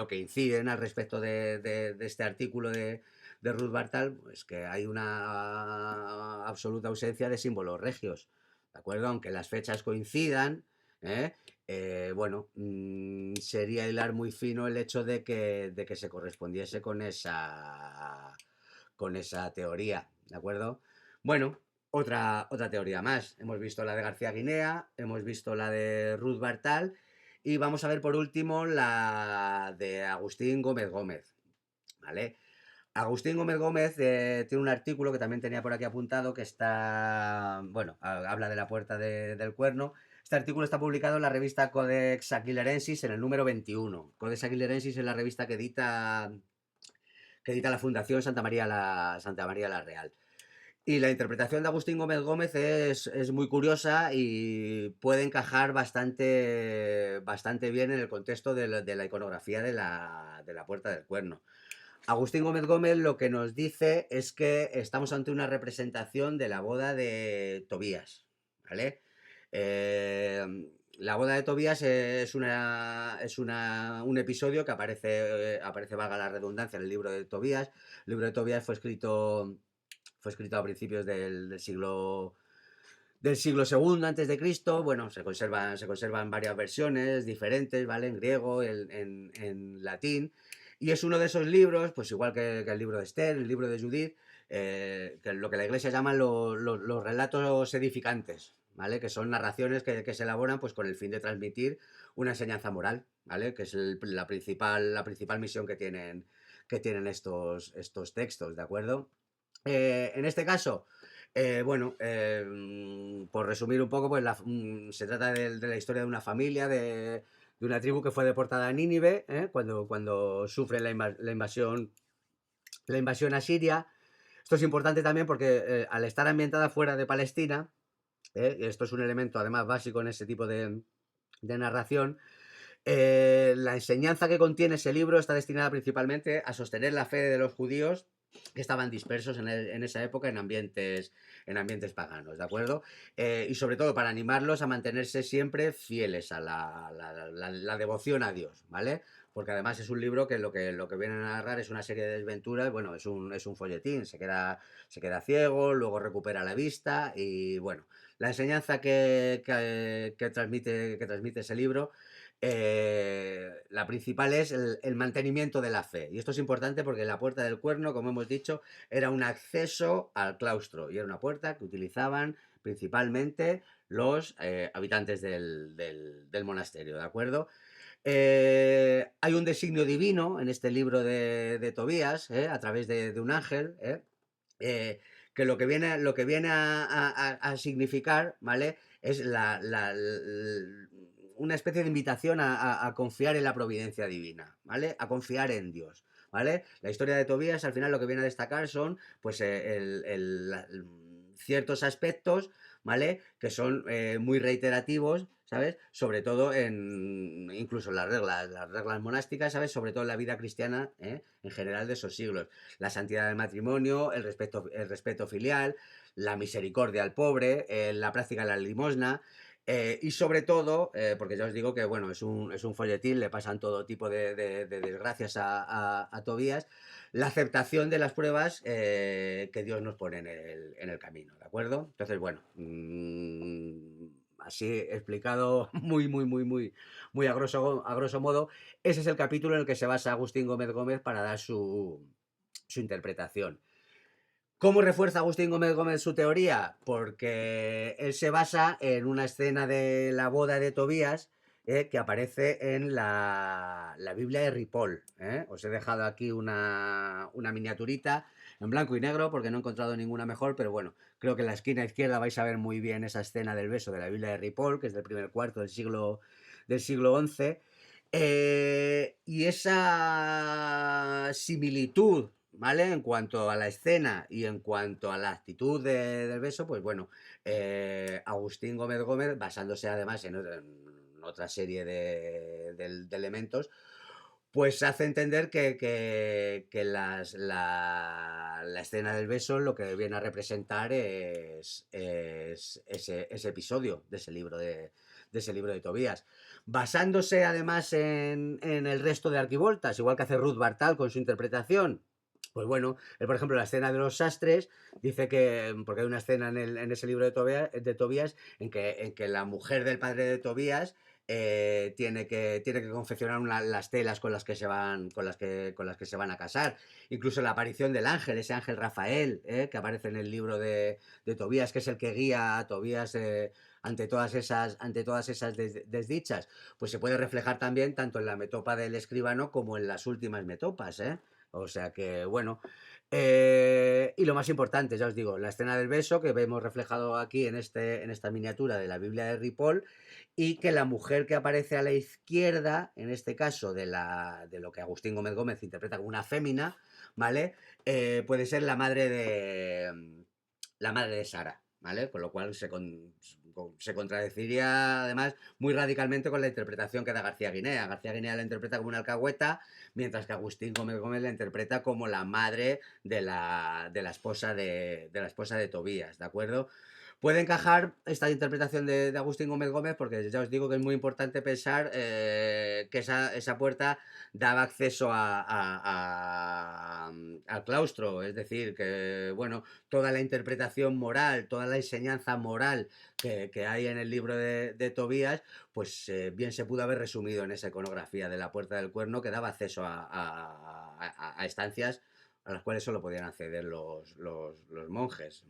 que inciden al respecto de este artículo de Ruth Bartal, pues que hay una absoluta ausencia de símbolos regios, ¿de acuerdo? Aunque las fechas coincidan, ¿eh? Bueno, sería hilar muy fino el hecho de que se correspondiese con esa teoría, ¿de acuerdo? Bueno, otra teoría más. Hemos visto la de García Guinea, hemos visto la de Ruth Bartal y vamos a ver por último la de Agustín Gómez Gómez, ¿vale? Agustín Gómez Gómez tiene un artículo que también tenía por aquí apuntado que está, bueno, habla de la puerta del cuerno. Este artículo está publicado en la revista Codex Aquilerensis en el número 21. Codex Aquilerensis es la revista que edita la Fundación Santa María la Real. Y la interpretación de Agustín Gómez Gómez es muy curiosa y puede encajar bastante bien en el contexto de la iconografía de la Puerta del Cuerno. Agustín Gómez Gómez lo que nos dice es que estamos ante una representación de la boda de Tobías, ¿vale? La boda de Tobías un episodio que aparece, valga la redundancia, en el libro de Tobías. El libro de Tobías fue escrito a principios del siglo segundo antes de Cristo. Bueno, se conservan varias versiones diferentes, ¿vale? En griego, en latín. Y es uno de esos libros, pues igual que el libro de Esther, el libro de Judith, que lo que la Iglesia llama los relatos edificantes, ¿vale? Que son narraciones que se elaboran pues con el fin de transmitir una enseñanza moral, ¿vale? Que es la principal misión que tienen estos textos, ¿de acuerdo? En este caso, bueno, por resumir un poco, pues se trata de la historia de una familia, de una tribu que fue deportada a Nínive, cuando sufre la invasión asiria. Esto es importante también porque al estar ambientada fuera de Palestina, esto es un elemento además básico en ese tipo de narración, la enseñanza que contiene ese libro está destinada principalmente a sostener la fe de los judíos que estaban dispersos en esa época en ambientes paganos, ¿de acuerdo? Y sobre todo para animarlos a mantenerse siempre fieles a la devoción a Dios, ¿vale? Porque además es un libro que lo que viene a narrar es una serie de desventuras, bueno, es un folletín, se queda ciego, luego recupera la vista y bueno, la enseñanza que transmite ese libro, la principal es el mantenimiento de la fe. Y esto es importante porque la puerta del cuerno, como hemos dicho, era un acceso al claustro y era una puerta que utilizaban principalmente los habitantes del monasterio, ¿de acuerdo? Hay un designio divino en este libro de Tobías, a través de un ángel, que lo que viene a significar, ¿vale? Es una especie de invitación a confiar en la providencia divina, ¿vale? A confiar en Dios, ¿vale? La historia de Tobías al final lo que viene a destacar son pues ciertos aspectos, ¿vale? Que son muy reiterativos, ¿sabes? Sobre todo incluso las reglas monásticas, ¿sabes? Sobre todo en la vida cristiana, en general de esos siglos. La santidad del matrimonio, el respeto filial, la misericordia al pobre, la práctica de la limosna. Y sobre todo, porque ya os digo que bueno, es un folletín, le pasan todo tipo de desgracias a Tobías, la aceptación de las pruebas que Dios nos pone en el camino, ¿de acuerdo? Entonces, bueno, así explicado muy a grosso modo, ese es el capítulo en el que se basa Agustín Gómez Gómez para dar su interpretación. ¿Cómo refuerza Agustín Gómez Gómez su teoría? Porque él se basa en una escena de la boda de Tobías que aparece en la Biblia de Ripoll. Os he dejado aquí una miniaturita en blanco y negro porque no he encontrado ninguna mejor, pero bueno, creo que en la esquina izquierda vais a ver muy bien esa escena del beso de la Biblia de Ripoll, que es del primer cuarto del siglo XI. Y esa similitud, ¿vale? En cuanto a la escena y en cuanto a la actitud del beso, pues bueno, Agustín Gómez Gómez, basándose además en otra serie de elementos, pues hace entender que la escena del beso lo que viene a representar es ese episodio de ese libro de Tobías. Basándose además en el resto de arquivoltas, igual que hace Ruth Bartal con su interpretación. Pues bueno, él, por ejemplo, la escena de los sastres, dice que, porque hay una escena en ese libro de Tobías en que la mujer del padre de Tobías tiene que confeccionar las telas con las que se van con las que se van a casar. Incluso la aparición del ángel, ese ángel Rafael, que aparece en el libro de Tobías, que es el que guía a Tobías ante todas esas desdichas, pues se puede reflejar también tanto en la metopa del escribano como en las últimas metopas, ¿eh? O sea que, bueno. Y lo más importante, ya os digo, la escena del beso que vemos reflejado aquí en esta miniatura de la Biblia de Ripoll, y que la mujer que aparece a la izquierda, en este caso de lo que Agustín Gómez Gómez interpreta como una fémina, ¿vale? Puede ser la madre de Sara, ¿vale? Con lo cual se contradeciría además muy radicalmente con la interpretación que da García Guinea. García Guinea la interpreta como una alcahueta, mientras que Agustín Gómez Gómez la interpreta como la madre de la esposa de Tobías, ¿de acuerdo? Puede encajar esta interpretación de Agustín Gómez Gómez porque ya os digo que es muy importante pensar que esa puerta daba acceso al claustro, es decir, que bueno, toda la interpretación moral, toda la enseñanza moral que hay en el libro de Tobías, pues bien se pudo haber resumido en esa iconografía de la Puerta del Cuerno que daba acceso a estancias a las cuales solo podían acceder los monjes,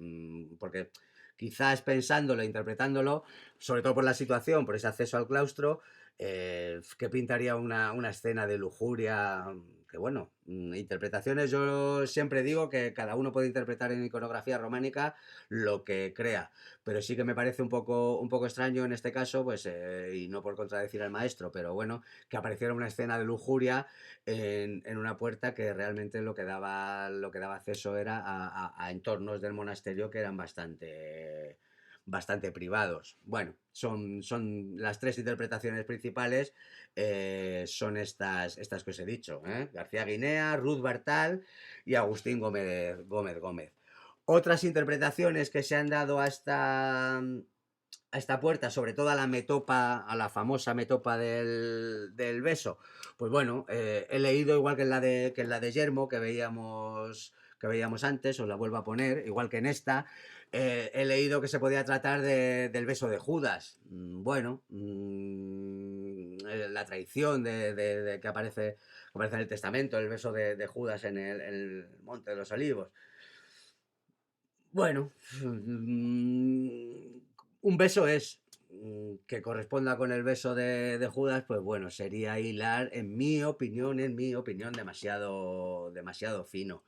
porque quizás pensándolo, interpretándolo, sobre todo por la situación, por ese acceso al claustro, que pintaría una escena de lujuria, que bueno, interpretaciones, yo siempre digo que cada uno puede interpretar en iconografía románica lo que crea, pero sí que me parece un poco extraño en este caso, pues, y no por contradecir al maestro, pero bueno, que apareciera una escena de lujuria en una puerta que realmente lo que daba acceso era a entornos del monasterio que eran bastante privados. Bueno, son las tres interpretaciones principales, son estas que os he dicho, García Guinea, Ruth Bartal y Agustín Gómez. Otras interpretaciones que se han dado a esta puerta, sobre todo a la metopa, a la famosa metopa del beso, pues bueno, he leído igual que en la de Yermo, que veíamos antes, os la vuelvo a poner, igual que en esta, he leído que se podía tratar del beso de Judas. Bueno, la traición que aparece en el Testamento, el beso de Judas en el Monte de los Olivos. Bueno, un beso es que corresponda con el beso de Judas, pues bueno, sería hilar, en mi opinión, demasiado fino.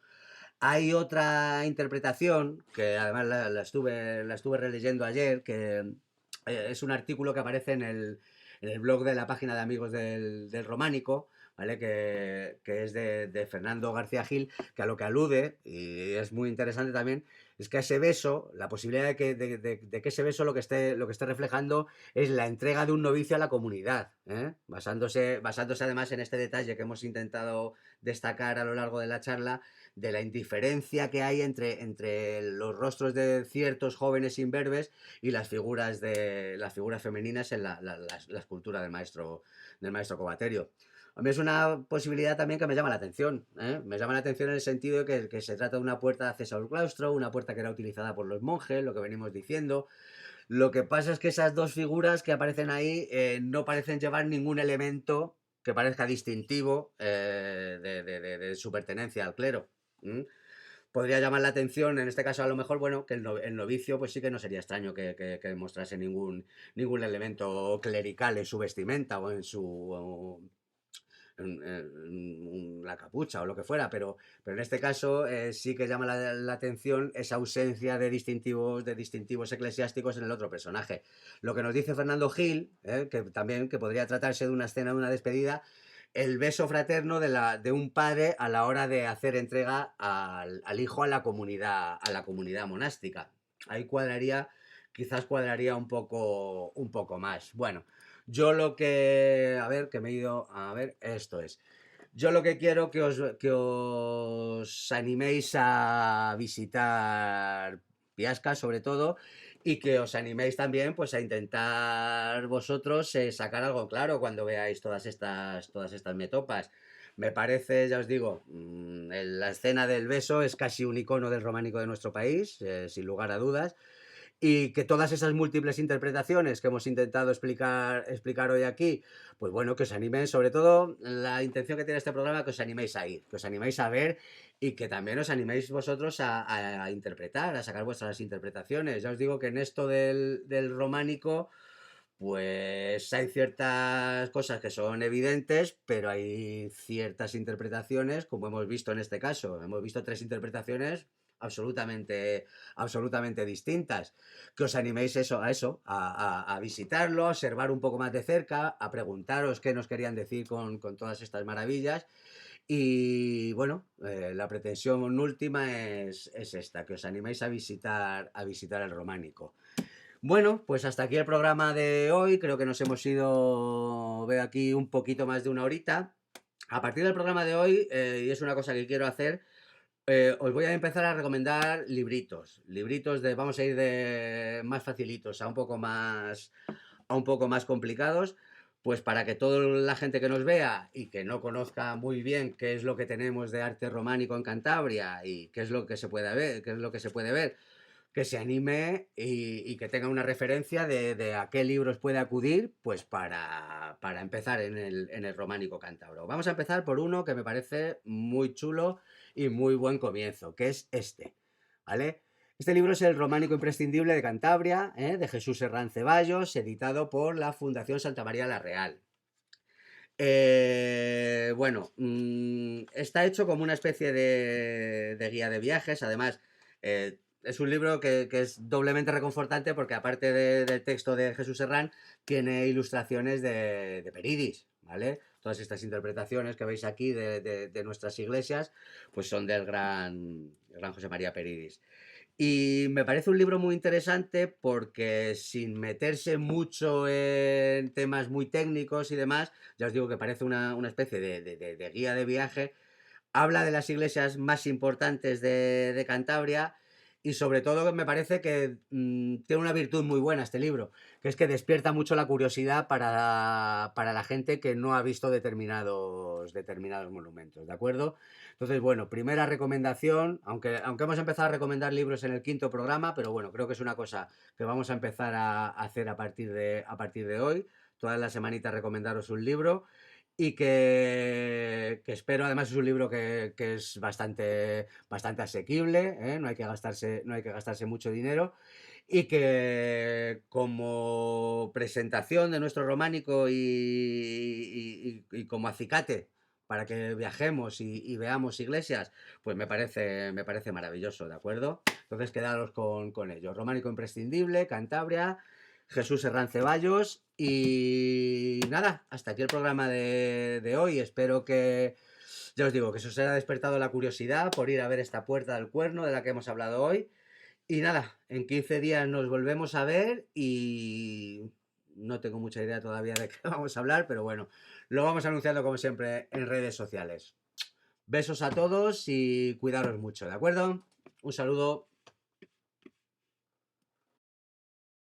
Hay otra interpretación, que además la estuve releyendo ayer, que es un artículo que aparece en el blog de la página de amigos del Románico, ¿vale? Que es de Fernando García Gil, que a lo que alude, y es muy interesante también, es que ese beso, la posibilidad de que ese beso lo que esté reflejando es la entrega de un novicio a la comunidad, ¿eh? Basándose además en este detalle que hemos intentado destacar a lo largo de la charla, de la indiferencia que hay entre los rostros de ciertos jóvenes imberbes y las figuras femeninas en la escultura del maestro Covaterio. A mí es una posibilidad también que me llama la atención, ¿eh? Me llama la atención en el sentido de que se trata de una puerta de acceso al claustro, una puerta que era utilizada por los monjes, lo que venimos diciendo. Lo que pasa es que esas dos figuras que aparecen ahí no parecen llevar ningún elemento que parezca distintivo de su pertenencia al clero. ¿Mm? Podría llamar la atención, en este caso a lo mejor, bueno, que el novicio pues sí que no sería extraño que mostrase ningún elemento clerical en su vestimenta o en la capucha o lo que fuera, pero en este caso sí que llama la atención esa ausencia de distintivos eclesiásticos en el otro personaje. Lo que nos dice Fernando Gil, que también que podría tratarse de una escena de una despedida, el beso fraterno de un padre a la hora de hacer entrega al hijo a la comunidad monástica. Ahí quizás cuadraría un poco más. Bueno, yo lo que, a ver, que me he ido, a ver, esto es. Yo lo que quiero que os animéis a visitar Piasca, sobre todo, y que os animéis también pues a intentar vosotros sacar algo claro cuando veáis todas estas metopas. Me parece, ya os digo, la escena del beso es casi un icono del románico de nuestro país, sin lugar a dudas, y que todas esas múltiples interpretaciones que hemos intentado explicar hoy aquí, pues bueno, que os animen, sobre todo la intención que tiene este programa, que os animéis a ir, que os animéis a ver y que también os animéis vosotros a interpretar, a sacar vuestras interpretaciones. Ya os digo que en esto del románico, pues hay ciertas cosas que son evidentes, pero hay ciertas interpretaciones, como hemos visto en este caso. Hemos visto tres interpretaciones absolutamente distintas. Que os animéis a visitarlo, a observar un poco más de cerca, a preguntaros qué nos querían decir con todas estas maravillas. Y bueno, la pretensión última es esta, que os animéis a visitar el románico. Bueno, pues hasta aquí el programa de hoy. Creo que nos hemos ido, veo aquí, un poquito más de una horita. A partir del programa de hoy, y es una cosa que quiero hacer, os voy a empezar a recomendar libritos vamos a ir de más facilitos a un poco más complicados, pues para que toda la gente que nos vea y que no conozca muy bien qué es lo que tenemos de arte románico en Cantabria y qué es lo que se puede ver, que se anime y que tenga una referencia de a qué libros puede acudir, pues para empezar en el románico cántabro. Vamos a empezar por uno que me parece muy chulo y muy buen comienzo, que es este, ¿vale? Este libro es El románico imprescindible de Cantabria, de Jesús Herrán Ceballos, editado por la Fundación Santa María la Real. Bueno, está hecho como una especie de guía de viajes. Además, es un libro que es doblemente reconfortante porque aparte del texto de Jesús Herrán, tiene ilustraciones de Peridis, ¿vale? Todas estas interpretaciones que veis aquí de nuestras iglesias, pues son del gran José María Peridis. Y me parece un libro muy interesante porque sin meterse mucho en temas muy técnicos y demás, ya os digo que parece una especie de guía de viaje. Habla de las iglesias más importantes de Cantabria y sobre todo me parece que tiene una virtud muy buena este libro, que es que despierta mucho la curiosidad para la gente que no ha visto determinados monumentos, ¿de acuerdo? Entonces, bueno, primera recomendación, aunque hemos empezado a recomendar libros en el quinto programa, pero bueno, creo que es una cosa que vamos a empezar a hacer a partir de hoy, todas las semanitas recomendaros un libro y que espero, además es un libro que es bastante asequible, ¿eh? No hay que gastarse mucho dinero y que como presentación de nuestro románico y como acicate para que viajemos y veamos iglesias, pues me parece maravilloso, ¿de acuerdo? Entonces quedaros con ello. Románico imprescindible, Cantabria, Jesús Herrán Ceballos. Y nada, hasta aquí el programa de hoy. Espero que, ya os digo, que se os haya despertado la curiosidad por ir a ver esta Puerta del Cuerno de la que hemos hablado hoy. Y nada, en 15 días nos volvemos a ver y no tengo mucha idea todavía de qué vamos a hablar, pero bueno, lo vamos anunciando como siempre en redes sociales. Besos a todos y cuidaros mucho, ¿de acuerdo? Un saludo.